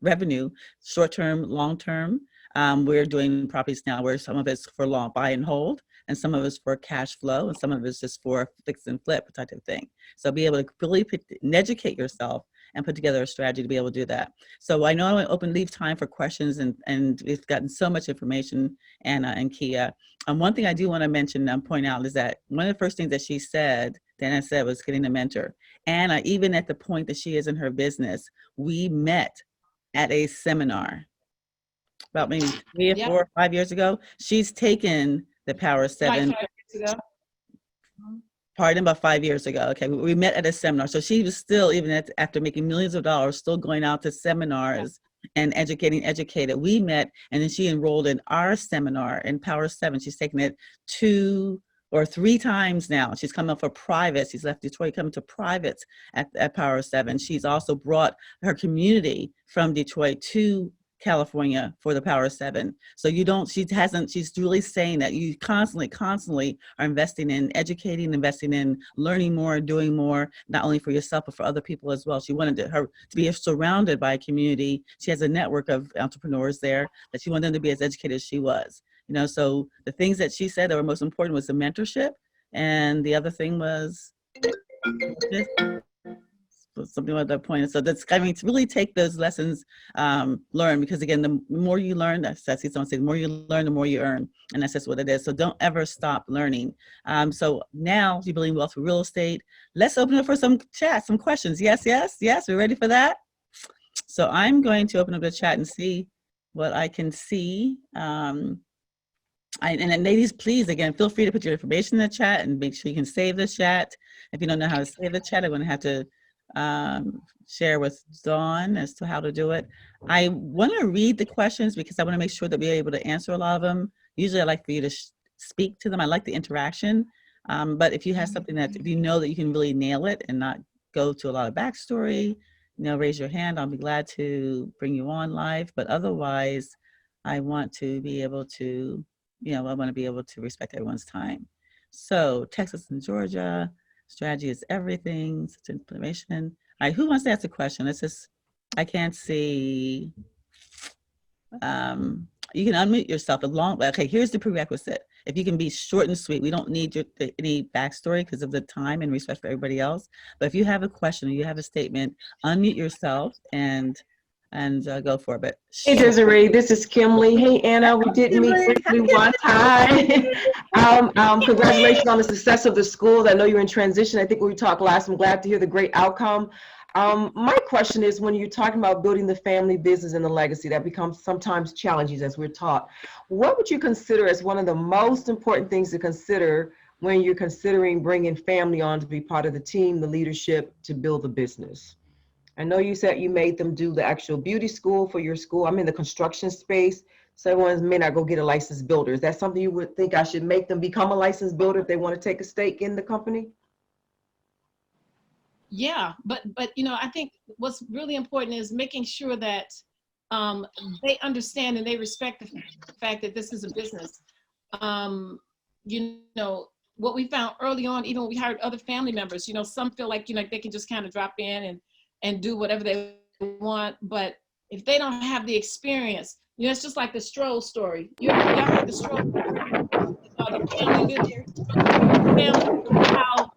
revenue, short-term, long-term. We're doing properties now where some of it's for long buy and hold. and some of it's for cash flow, and some of it's just for fix and flip type of thing. So be able to really educate yourself and put together a strategy to be able to do that. So I know I want to leave time for questions, and we've gotten so much information, Anna and Kia. One thing I do want to mention and point out is that one of the first things that she said, Dana said, was getting a mentor. Anna, even at the point that she is in her business, we met at a seminar about maybe 3 or 4 or 5 years ago. She's taken the Power 7. Like 5 years ago. Pardon, about 5 years ago. Okay, we met at a seminar. So she was still, even after making millions of dollars, still going out to seminars and educated. We met, and then she enrolled in our seminar in Power 7. She's taken it 2 or 3 times now. She's come up for privates. She's left Detroit, coming to privates at Power 7. She's also brought her community from Detroit to California for the Power 7. So she's really saying that you constantly are investing in educating, investing in learning more, doing more, not only for yourself, but for other people as well. She wanted her to be surrounded by a community. She has a network of entrepreneurs there, that she wanted them to be as educated as she was. So the things that she said that were most important was the mentorship. And the other thing was something like that point. So that's, to really take those lessons, learn, because again, the more you learn, that's don't say, the more you learn, the more you earn. And that's just what it is. So don't ever stop learning. So now you believe wealth for real estate. Let's open up for some chat, some questions. Yes. We're ready for that. So I'm going to open up the chat and see what I can see. And then ladies, please, again, feel free to put your information in the chat and make sure you can save the chat. If you don't know how to save the chat, I'm going to have to share with Dawn as to how to do it. I want to read the questions because I want to make sure that we're able to answer a lot of them. Usually I like for you to speak to them. I like the interaction. But if you have something that, if you know that you can really nail it and not go to a lot of backstory, raise your hand. I'll be glad to bring you on live. But otherwise, I want to be able to, I want to be able to respect everyone's time. So Texas and Georgia, strategy is everything. Such information. All right, who wants to ask a question? I can't see. You can unmute yourself. Okay, here's the prerequisite. If you can be short and sweet, we don't need any backstory because of the time and respect for everybody else. But if you have a question or you have a statement, unmute yourself and go for it. But hey Desiree, this is Kimley. Hey Anna, we did meet briefly one time. Congratulations on the success of the schools. I know you're in transition. I think when we talked last, I'm glad to hear the great outcome. My question is, when you're talking about building the family business and the legacy, that becomes sometimes challenging as we're taught. What would you consider as one of the most important things to consider when you're considering bringing family on to be part of the team, the leadership, to build the business? I know you said you made them do the actual beauty school for your school. I'm in the construction space, so everyone may not go get a licensed builder. Is that something you would think I should make them become a licensed builder if they want to take a stake in the company? Yeah, but I think what's really important is making sure that they understand and they respect the fact that this is a business. What we found early on, even when we hired other family members, some feel like they can just kind of drop in and do whatever they want, but if they don't have the experience, it's just like the Stroll story. Y'all heard the Stroll story? The family business, how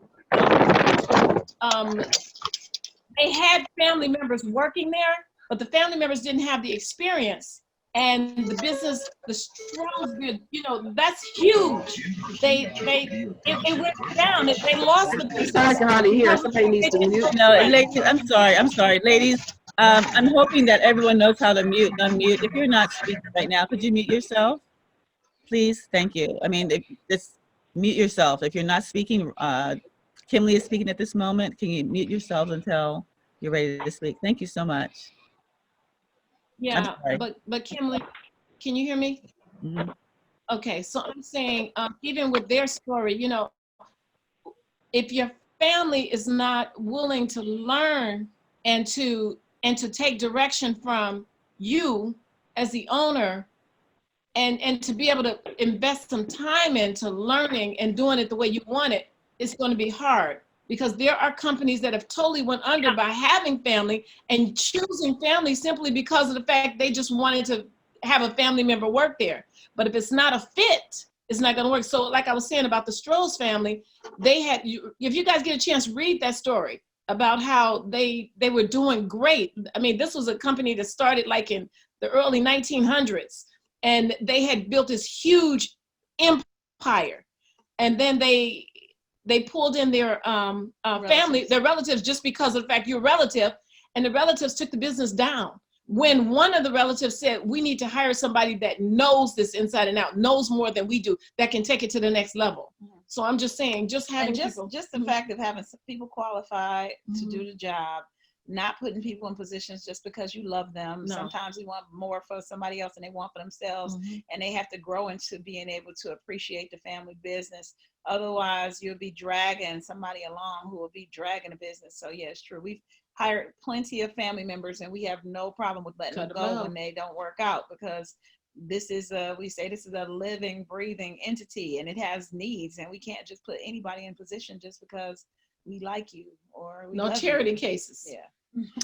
they had family members working there, but the family members didn't have the experience. And the business, the Strolls did, that's huge. It went down. They lost the business. I can hardly hear. Somebody needs to mute. No, ladies, I'm sorry, ladies. I'm hoping that everyone knows how to unmute. If you're not speaking right now, could you mute yourself, please? Thank you. Just mute yourself. If you're not speaking, Kimley is speaking at this moment. Can you mute yourself until you're ready to speak? Thank you so much. Yeah, but Kimley, can you hear me? Mm-hmm. Okay, so I'm saying, even with their story, if your family is not willing to learn and to take direction from you as the owner, and to be able to invest some time into learning and doing it the way you want it, it's going to be hard. Because there are companies that have totally went under by having family and choosing family simply because of the fact they just wanted to have a family member work there. But if it's not a fit, it's not going to work. So like I was saying about the Strohs family, they had, if you guys get a chance, read that story about how they were doing great. I mean, this was a company that started like in the early 1900s, and they had built this huge empire. And then they pulled in their family, their relatives, just because of the fact you're a relative, and the relatives took the business down. When one of the relatives said, we need to hire somebody that knows this inside and out, knows more than we do, that can take it to the next level. So I'm just saying, just having people. Just the fact of having some people qualified to do the job, not putting people in positions just because you love them. No. Sometimes you want more for somebody else than they want for themselves, and they have to grow into being able to appreciate the family business. Otherwise, you'll be dragging somebody along who will be dragging the business. So yeah, it's true. We've hired plenty of family members, and we have no problem with letting them go when they don't work out, because this is we say this is a living, breathing entity, and it has needs, and we can't just put anybody in position just because we like you or we no love charity you. cases. Yeah.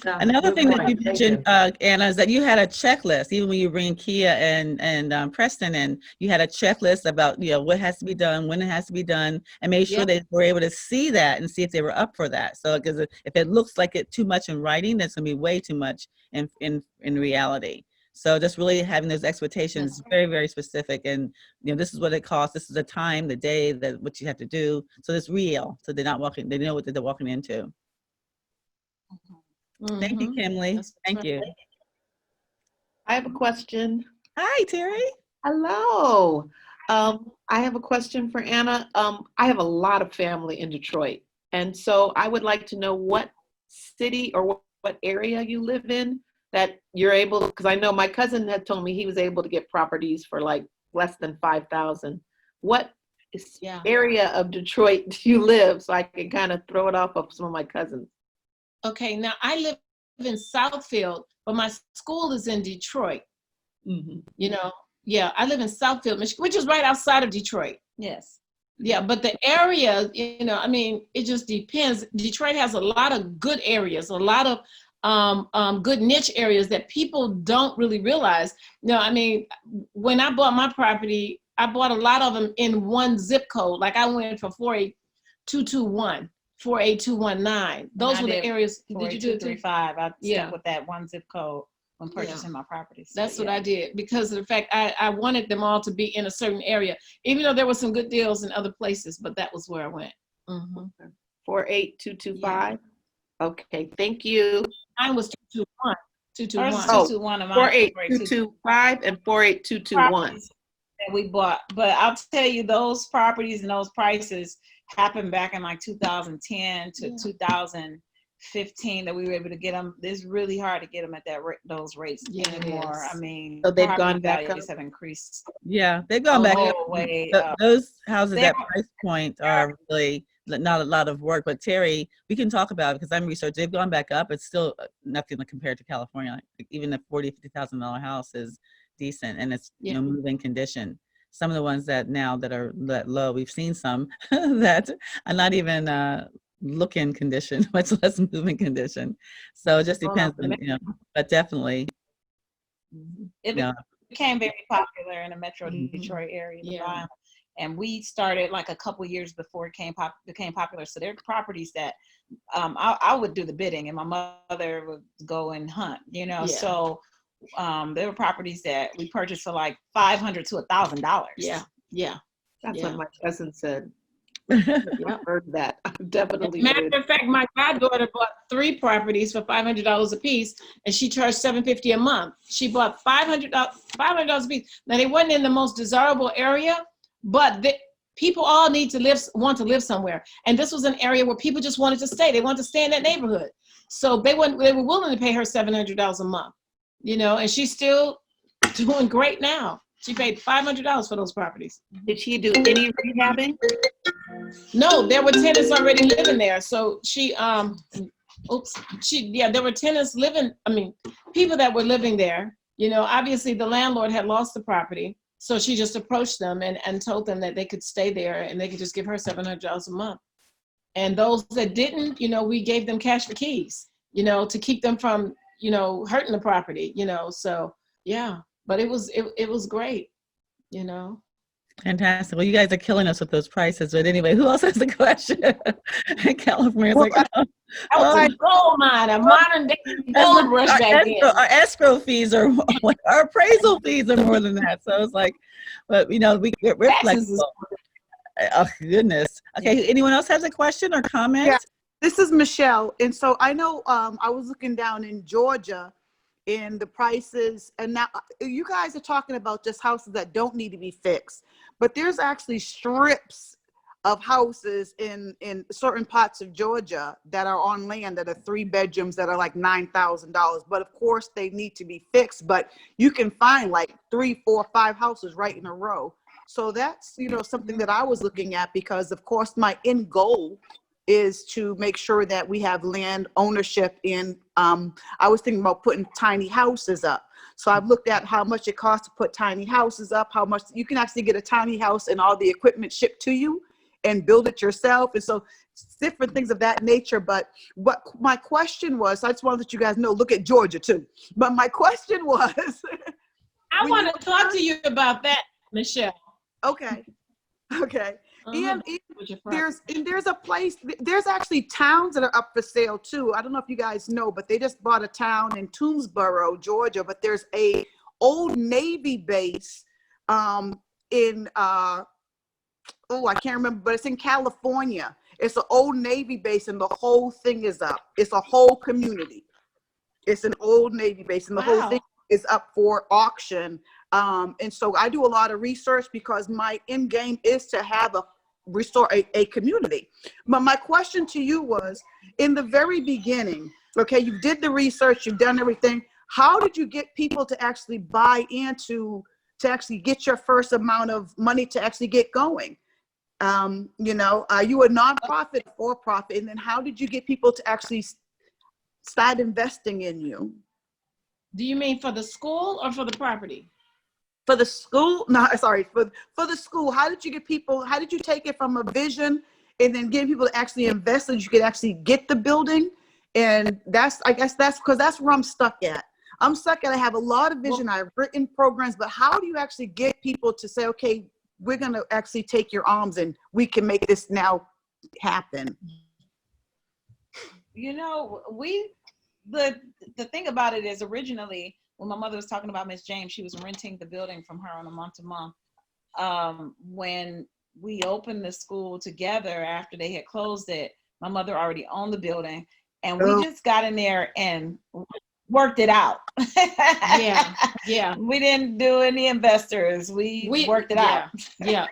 Another thing that you Thank mentioned, Anna, is that you had a checklist. Even when you bring Kia and Preston in, you had a checklist about what has to be done, when it has to be done, and made sure they were able to see that and see if they were up for that. So because if it looks like it too much in writing, that's going to be way too much in reality. So just really having those expectations very, very specific, and this is what it costs. This is the time, the day, that what you have to do. So it's real. So they're not walking. They know what they're walking into. Thank you, Kimberly. Thank you. I have a question. Hi, Terry. Hello. I have a question for Anna. I have a lot of family in Detroit, and so I would like to know what city or what area you live in that you're able, because I know my cousin had told me he was able to get properties for like less than 5,000. What area of Detroit do you live, so I can kind of throw it off of some of my cousins? Okay, now I live in Southfield, but my school is in Detroit. I live in Southfield, Michigan, which is right outside of Detroit. Yes. Yeah, but the area, I mean, it just depends. Detroit has a lot of good areas, a lot of good niche areas that people don't really realize. I mean, when I bought my property, I bought a lot of them in one zip code. Like I went for 48221. 48219. Those were the areas. Did you do it too? 48235. I stuck with that one zip code when purchasing my properties. That's what I did, because of the fact I wanted them all to be in a certain area, even though there were some good deals in other places, but that was where I went. 48225. Okay, thank you. Mine was 221. 221. Oh, 221 of mine. 48225 and 48221. That we bought, but I'll tell you, those properties and those prices happened back in like 2010 to 2015 that we were able to get them. It's really hard to get them at those rates anymore. I mean, so they've gone back up. Have increased. Yeah, they've gone back up. Way, those houses at price point are really not a lot of work. But Terry, we can talk about it because I'm researching. They've gone back up. It's still nothing compared to California. Even a $40,000-$50,000 house is decent, and it's move-in condition. Some of the ones that are that low, we've seen some that are not even look-in condition, much less move-in condition. So it just depends on, but definitely. It became very popular in the Metro Detroit area. And we started like a couple years before it became popular. So there are properties that I would do the bidding, and my mother would go and hunt, so there were properties that we purchased for like $500 to $1,000. That's what my cousin said. I've heard that. Definitely. Matter of fact, my goddaughter bought 3 properties for $500 a piece, and she charged $750 a month. She bought $500 a piece. Now they wasn't in the most desirable area, but people all want to live somewhere, and this was an area where people just wanted to stay. They wanted to stay in that neighborhood, so they were willing to pay her $700 a month. And she's still doing great now. She paid $500 for those properties. Did she do any rehabbing? No, there were tenants already living there. So there were tenants people that were living there. Obviously the landlord had lost the property. So she just approached them and told them that they could stay there and they could just give her $700 a month. And those that didn't, we gave them cash for keys, to keep them from hurting the property, so yeah, but it was great, Fantastic. Well, you guys are killing us with those prices. But anyway, who else has a question? California's Well, like, oh, That was oh, a gold mine, a modern day gold rush back then. our escrow fees are more, our appraisal fees are more than that. So it's like, but you know, we're Taxes is- flexible. Oh goodness. Okay. Anyone else has a question or comment? Yeah. This is Michelle. And so I know I was looking down in Georgia in the prices, and now you guys are talking about just houses that don't need to be fixed, but there's actually strips of houses in certain parts of Georgia that are on land that are 3 bedrooms that are like $9,000. But of course they need to be fixed, but you can find like 3, 4, 5 houses right in a row. So that's, you know, something that I was looking at, because of course my end goal is to make sure that we have land ownership in, I was thinking about putting tiny houses up. So I've looked at how much it costs to put tiny houses up, how much you can actually get a tiny house and all the equipment shipped to you and build it yourself. And so different things of that nature. But what my question was, I just wanted to let you guys know, look at Georgia too. But my question was, I want to talk to you about that, Michelle. okay. And With your friend. there's a place, there's actually towns that are up for sale too. I don't know if you guys know, but they just bought a town in Toomsboro, Georgia, but there's a old Navy base in I can't remember, but it's in California. It's an old Navy base and the whole thing is up. It's a whole community. It's an old Navy base and the whole thing is up for auction. And so I do a lot of research because my end game is to have restore a community. But my question to you was, in the very beginning, okay, you did the research, you've done everything. How did you get people to actually buy into, to actually get your first amount of money to actually get going? You know, are you a nonprofit, for profit? And then how did you get people to actually start investing in you? Do you mean for the school or for the property? For the school, no, sorry, for the school, how did you get people, how did you take it from a vision and then get people to actually invest so you could actually get the building? And that's, I guess that's because that's where I'm stuck at. I'm stuck at, I have a lot of vision, I've written programs, but how do you actually get people to say, okay, we're going to actually take your arms and we can make this now happen? You know, the thing about it is, originally when my mother was talking about Miss James, she was renting the building from her on a month-to-month. When we opened the school together after they had closed it, my mother already owned the building, and we just got in there and worked it out. Yeah. We didn't do any investors. We worked it out. Yeah.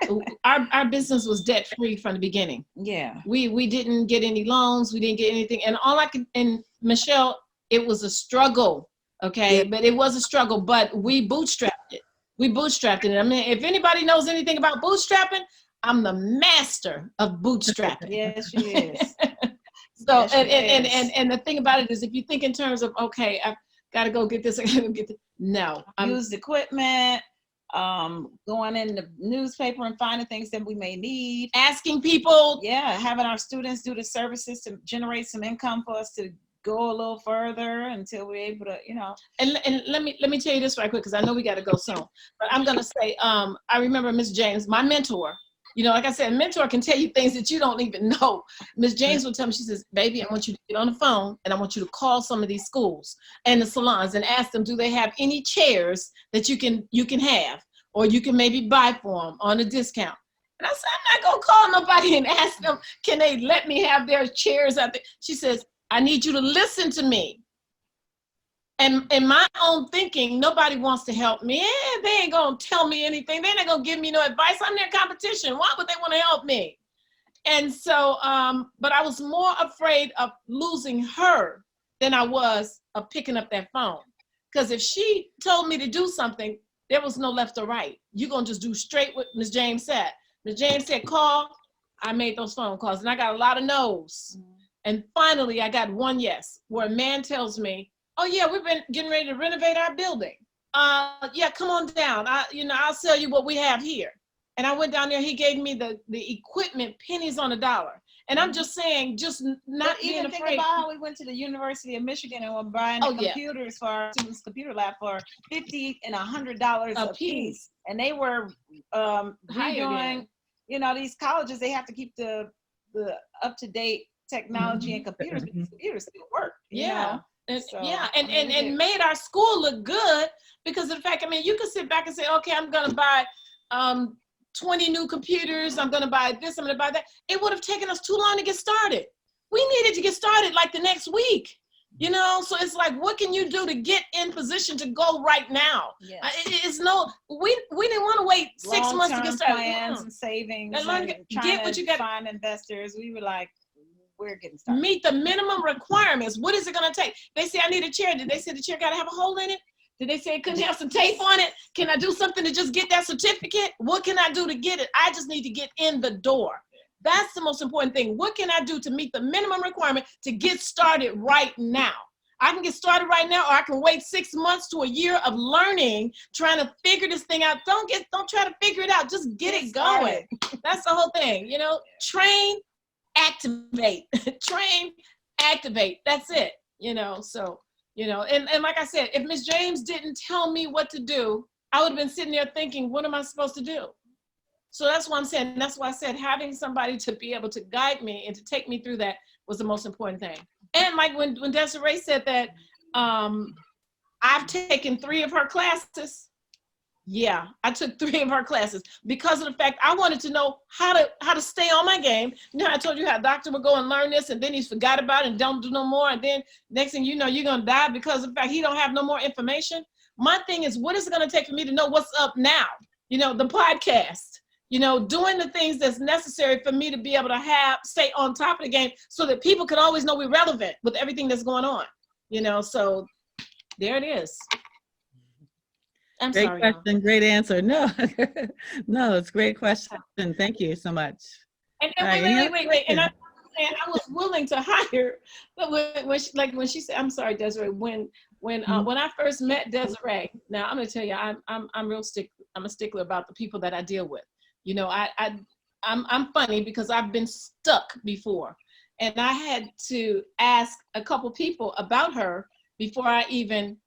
Our business was debt free from the beginning. Yeah. We didn't get any loans. We didn't get anything. And and Michelle, it was a struggle. Okay. Yeah. But it was a struggle, but we bootstrapped it. I mean, if anybody knows anything about bootstrapping, I'm the master of bootstrapping. Yes, she is. So, and the thing about it is, if you think in terms of, okay, I've got to go get this, I got to get this. No. Used equipment, going in the newspaper and finding things that we may need. Asking people. Yeah, having our students do the services to generate some income for us to go a little further until we're able to, you know. And let me tell you this right quick, because I know we got to go soon. But I'm going to say, I remember Miss James, my mentor. You know, like I said, a mentor can tell you things that you don't even know. Miss James will tell me, she says, baby, I want you to get on the phone and I want you to call some of these schools and the salons and ask them, do they have any chairs that you can have, or you can maybe buy for them on a discount? And I said, I'm not going to call nobody and ask them, can they let me have their chairs out there? She says, I need you to listen to me. And in my own thinking, nobody wants to help me. They ain't gonna tell me anything. They're not gonna give me no advice. I'm their competition. Why would they want to help me? And so, but I was more afraid of losing her than I was of picking up that phone. Because if she told me to do something, there was no left or right. You're gonna just do straight what Ms. James said. Ms. James said, call. I made those phone calls, and I got a lot of no's. And finally, I got one yes, where a man tells me, oh yeah, we've been getting ready to renovate our building. Yeah, come on down. I'll sell you what we have here. And I went down there, he gave me the equipment, pennies on a dollar. And I'm just saying, just not But being even think afraid. about how we went to the University of Michigan and were buying Oh, the yeah. computers for our students' computer lab for $50 and $100 A a piece. piece, and they were Hired redoing. in. You know, these colleges, they have to keep the up to date technology and computers, because computers still work. You know? And, So, yeah, I mean, we and did- made our school look good because of the fact, I mean, you could sit back and say, okay, I'm gonna buy 20 new computers, I'm gonna buy this, I'm gonna buy that. It would have taken us too long to get started. We needed to get started like the next week, you know? So it's like, what can you do to get in position to go right now? Yes. It's no, we didn't wanna wait 6 months to Long-term get started. plans and savings And learn and to trying get what to you got. find investors. We were like, we're getting started. Meet the minimum requirements. What is it gonna take? They say I need a chair. Did they say the chair gotta have a hole in it? Did they say it couldn't have some tape on it? Can I do something to just get that certificate? What can I do to get it? I just need to get in the door. That's the most important thing. What can I do to meet the minimum requirement to get started right now? I can get started right now, or I can wait 6 months to a year of learning, trying to figure this thing out. Don't try to figure it out. Just get it going. That's the whole thing, you know? Train, activate. Train, activate. That's it, you know? So, you know, and like I said, if Ms. James didn't tell me what to do, I would have been sitting there thinking, what am I supposed to do? So that's what I'm saying. That's why I said having somebody to be able to guide me and to take me through that was the most important thing. And like when Desiree said that I've taken 3 of her classes. Yeah, I took 3 of her classes because of the fact I wanted to know how to stay on my game. You know, I told you how a doctor would go and learn this and then he's forgot about it and don't do no more. And then next thing you know, you're gonna die because of the fact he don't have no more information. My thing is, what is it gonna take for me to know what's up now? You know, the podcast, you know, doing the things that's necessary for me to be able to stay on top of the game so that people can always know we're relevant with everything that's going on. You know, so there it is. I'm Great sorry, y'all. question, great answer. No, no, it's a great question. Thank you so much. And All right, wait. And I was willing to hire, but when she said, I'm sorry, Desiree, when I first met Desiree, now I'm gonna tell you, I'm a stickler about the people that I deal with. You know, I'm funny because I've been stuck before, and I had to ask a couple people about her before I even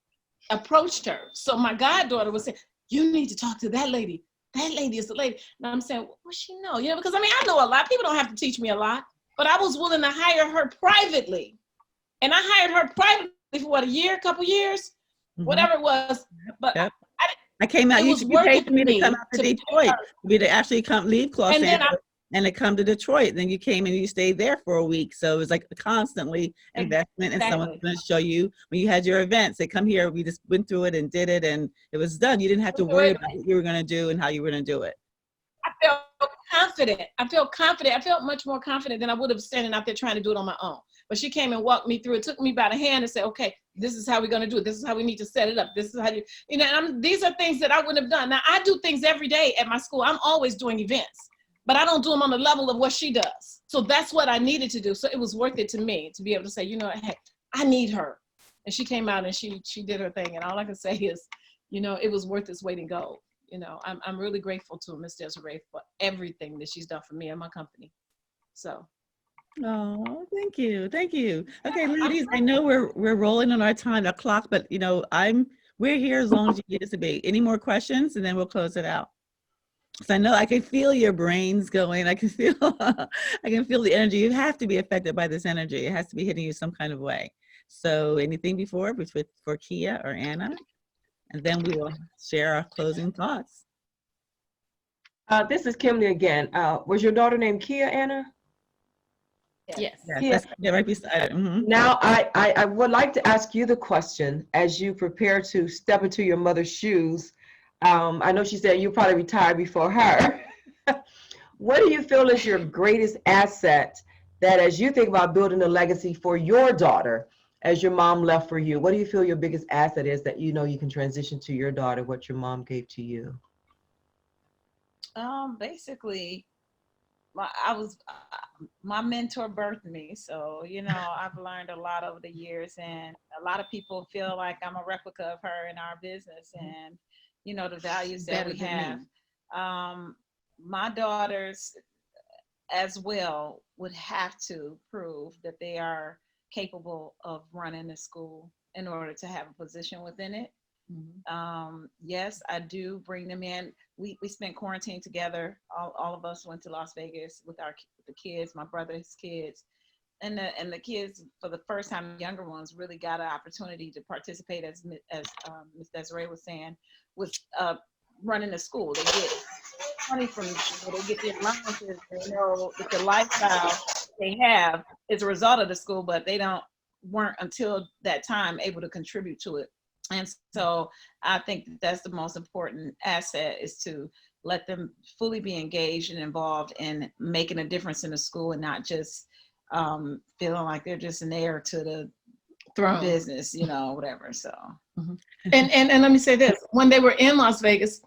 approached her. So my goddaughter was saying, you need to talk to that lady. That lady is the lady. And I'm saying, what she know? You know, because I mean, I know a lot. People don't have to teach me a lot, but I was willing to hire her privately. And I hired her privately for what, a year, couple years, whatever it was. But Yep. I came out, you paid for me to come out to Detroit, for me to actually come leave Los Angeles and to come to Detroit. Then you came and you stayed there for a week. So it was like a constantly investment, and someone's going to show you when you had your events. They come here, we just went through it and did it, and it was done. You didn't have to worry about what you were going to do and how you were going to do it. I felt confident. I felt much more confident than I would have standing out there trying to do it on my own. But she came and walked me through it, took me by the hand and said, okay, this is how we're going to do it. This is how we need to set it up. This is how you know, and these are things that I wouldn't have done. Now, I do things every day at my school. I'm always doing events, but I don't do them on the level of what she does. So that's what I needed to do. So it was worth it to me to be able to say, you know, hey, I need her. And she came out and she did her thing. And all I can say is, you know, it was worth its weight in gold. You know, I'm really grateful to Miss Desiree for everything that she's done for me and my company. So. Oh, thank you. Thank you. Okay, ladies, I know we're rolling on our time, the clock, but you know, we're here as long as you need us to be. Any more questions? And then we'll close it out. So I know I can feel your brains going. I can feel the energy. You have to be affected by this energy. It has to be hitting you some kind of way. So anything before for Kia or Anna? And then we will share our closing thoughts. This is Kimberly again. Was your daughter named Kia, Anna? Yes. Yes, that's right beside her. Now, I would like to ask you the question as you prepare to step into your mother's shoes. I know she said you probably retired before her. What do you feel is your greatest asset that as you think about building a legacy for your daughter, as your mom left for you, what do you feel your biggest asset is that you know you can transition to your daughter, what your mom gave to you? Basically, my mentor birthed me, so you know I've learned a lot over the years, and a lot of people feel like I'm a replica of her in our business, and you know the values that we have. My daughters as well would have to prove that they are capable of running the school in order to have a position within it. Yes, I do bring them in. We spent quarantine together. All of us went to Las Vegas with the kids, my brother's kids, and the kids for the first time, younger ones really got an opportunity to participate, as Ms. Desiree was saying, with running the school. They get money from the school. They get the allowances. They know that the lifestyle they have is a result of the school, but they weren't until that time able to contribute to it. And so I think that's the most important asset, is to let them fully be engaged and involved in making a difference in the school, and not just feeling like they're just an heir to the Throne. business, whatever. So, and let me say this: when they were in Las Vegas,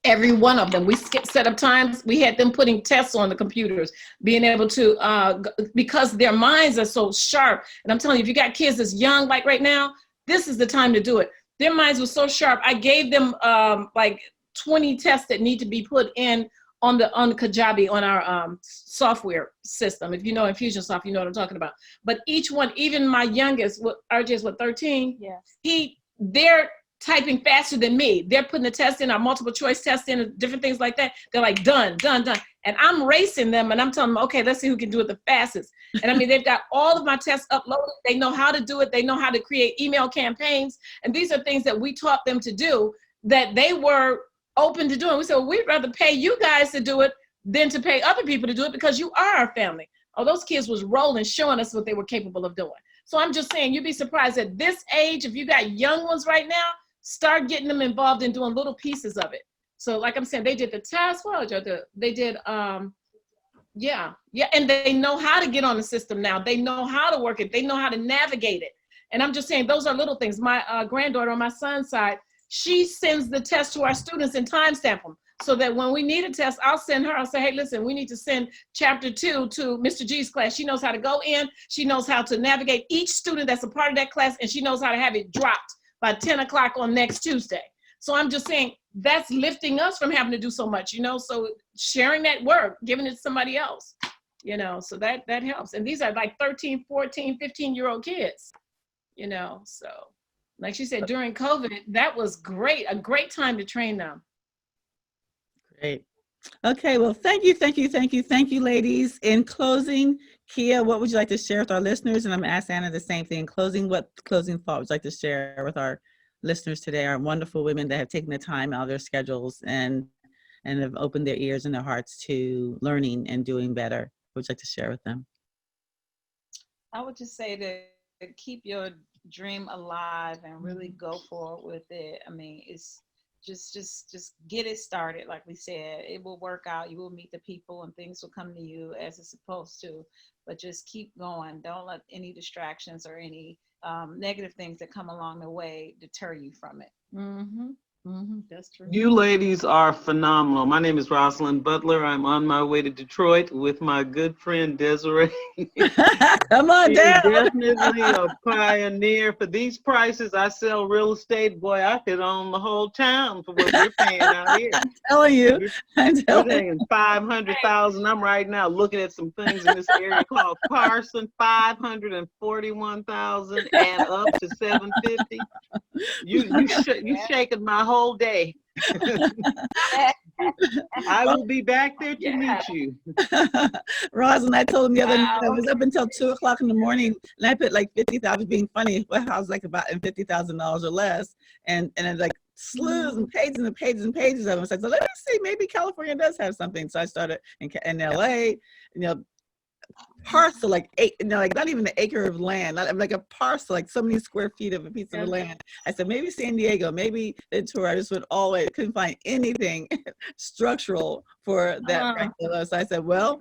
every one of them, we set up times. We had them putting tests on the computers, being able to because their minds are so sharp. And I'm telling you, if you got kids that's young, like right now, this is the time to do it. Their minds were so sharp. I gave them like 20 tests that need to be put in on the Kajabi, on our software system. If you know Infusionsoft, you know what I'm talking about. But each one, even my youngest, RJ is 13? yes. They're typing faster than me. They're putting the test in, our multiple choice test in, different things like that. They're like, done. And I'm racing them, and I'm telling them, okay, let's see who can do it the fastest. And I mean, they've got all of my tests uploaded. They know how to do it. They know how to create email campaigns. And these are things that we taught them to do that they were open to doing. We said, well, we'd rather pay you guys to do it than to pay other people to do it, because you are our family. Oh, those kids was rolling, showing us what they were capable of doing. So I'm just saying, you'd be surprised at this age, if you got young ones right now, start getting them involved in doing little pieces of it. So like I'm saying, they did the test. They did, and they know how to get on the system now. They know how to work it. They know how to navigate it. And I'm just saying, those are little things. My granddaughter on my son's side, she sends the test to our students and timestamp them, so that when we need a test, I'll send her. I'll say, hey, listen, we need to send chapter 2 to Mr. G's class. She knows how to go in. She knows how to navigate each student that's a part of that class, and she knows how to have it dropped by 10 o'clock on next Tuesday. So I'm just saying, that's lifting us from having to do so much, so sharing that work, giving it to somebody else, so that helps. And these are like 13, 14, 15-year-old kids, so like she said, during COVID, that was great, a great time to train them. Great. Okay, well, thank you, ladies. In closing, Kia, what would you like to share with our listeners? And I'm going to ask Anna the same thing. In closing, what closing thought would you like to share with our listeners today, our wonderful women that have taken the time out of their schedules and have opened their ears and their hearts to learning and doing better? What would you like to share with them? I would just say to keep your dream alive and really go forward with it. I mean, it's just get it started. Like we said, it will work out. You will meet the people and things will come to you as it's supposed to, but just keep going. Don't let any distractions or any negative things that come along the way deter you from it. That's true. You ladies are phenomenal. My name is Rosalind Butler. I'm on my way to Detroit with my good friend Desiree. Come on She's down. definitely a pioneer. For these prices, I sell real estate. Boy, I could own the whole town for what we're paying out here. I'm telling you. We're paying $500,000. I'm right now looking at some things in this area called Carson, $541,000 and up to $750,000. You shaking my whole day. I will be back there to meet you. Rosalind, I told him the other night, I was up until 2 o'clock in the morning, and I put like 50,000, being funny. Well, I was like about $50,000 or less, and then like slews and pages and pages and pages of them. So I said, let me see, maybe California does have something. So I started in LA, parcel, like not even an acre of land, like a parcel, like so many square feet of a piece of land. I said, maybe San Diego, maybe Ventura. I just went all the way, couldn't find anything structural for that right below. So I said, well,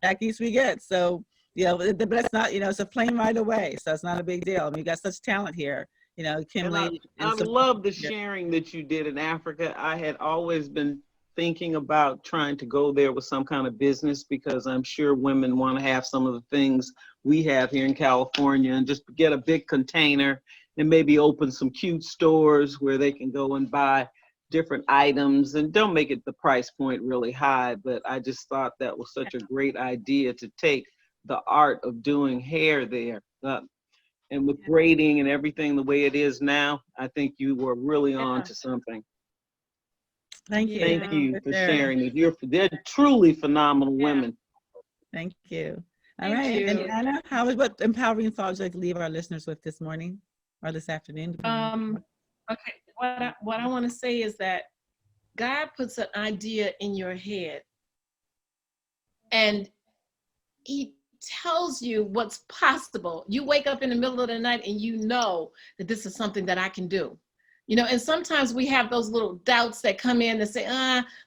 back east we get. So, but it's not, it's a plane ride away. So it's not a big deal. I mean, you got such talent here, Kimberly. I love the sharing that you did in Africa. I had always been thinking about trying to go there with some kind of business, because I'm sure women want to have some of the things we have here in California, and just get a big container and maybe open some cute stores where they can go and buy different items, and don't make it the price point really high, but I just thought that was such a great idea to take the art of doing hair there. And with braiding and everything the way it is now, I think you were really on to something. Thank you. Thank you for sharing. sharing. They're truly phenomenal women. Thank you. All Thank right. you. And Anna, what empowering thought would you like to leave our listeners with this morning or this afternoon? Okay, what I want to say is that God puts an idea in your head and he tells you what's possible. You wake up in the middle of the night and you know that this is something that I can do. You know, and sometimes we have those little doubts that come in and say,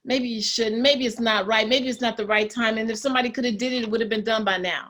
maybe you shouldn't, maybe it's not right, maybe it's not the right time. And if somebody could have did it, it would have been done by now.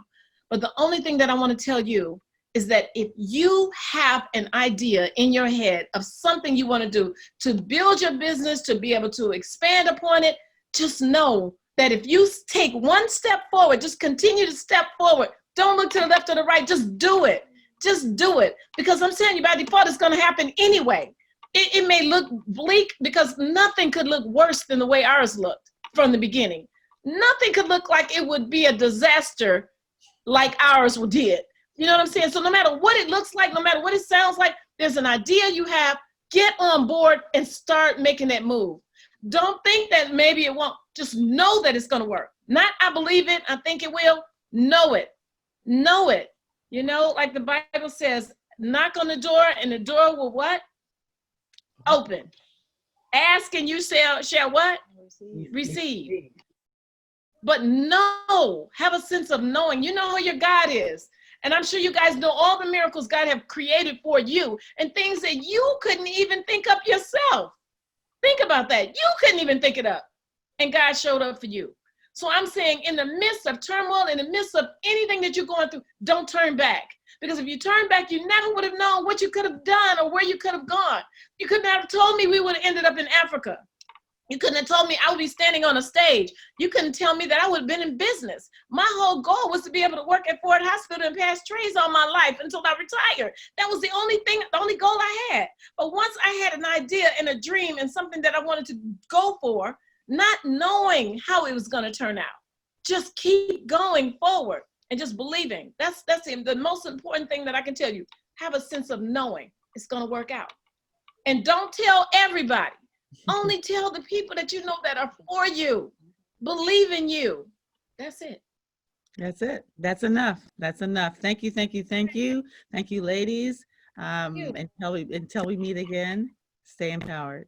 But the only thing that I want to tell you is that if you have an idea in your head of something you want to do to build your business, to be able to expand upon it, just know that if you take one step forward, just continue to step forward. Don't look to the left or the right, just do it. Just do it. Because I'm telling you, by default, it's going to happen anyway. It may look bleak because nothing could look worse than the way ours looked from the beginning. Nothing could look like it would be a disaster like ours did. You know what I'm saying? So no matter what it looks like, no matter what it sounds like, there's an idea you have, get on board and start making that move. Don't think that maybe it won't. Just know that it's going to work. Not I believe it, I think it will. Know it. Know it. You know, like the Bible says, knock on the door and the door will what? Open. Ask and you shall what? Receive. But know, have a sense of knowing. You know who your God is. And I'm sure you guys know all the miracles God have created for you and things that you couldn't even think up yourself. Think about that. You couldn't even think it up. And God showed up for you. So I'm saying in the midst of turmoil, in the midst of anything that you're going through, don't turn back. Because if you turn back, you never would have known what you could have done or where you could have gone. You couldn't have told me we would have ended up in Africa. You couldn't have told me I would be standing on a stage. You couldn't tell me that I would have been in business. My whole goal was to be able to work at Ford Hospital and pass trays all my life until I retired. That was the only goal I had. But once I had an idea and a dream and something that I wanted to go for, not knowing how it was going to turn out, just keep going forward and just believing. That's the most important thing that I can tell you. Have a sense of knowing it's going to work out. And don't tell everybody. Only tell the people that you know that are for you, believe in you. That's it. That's it. That's enough. That's enough. Thank you. Thank you. Thank you. Thank you, ladies. Until we meet again, stay empowered.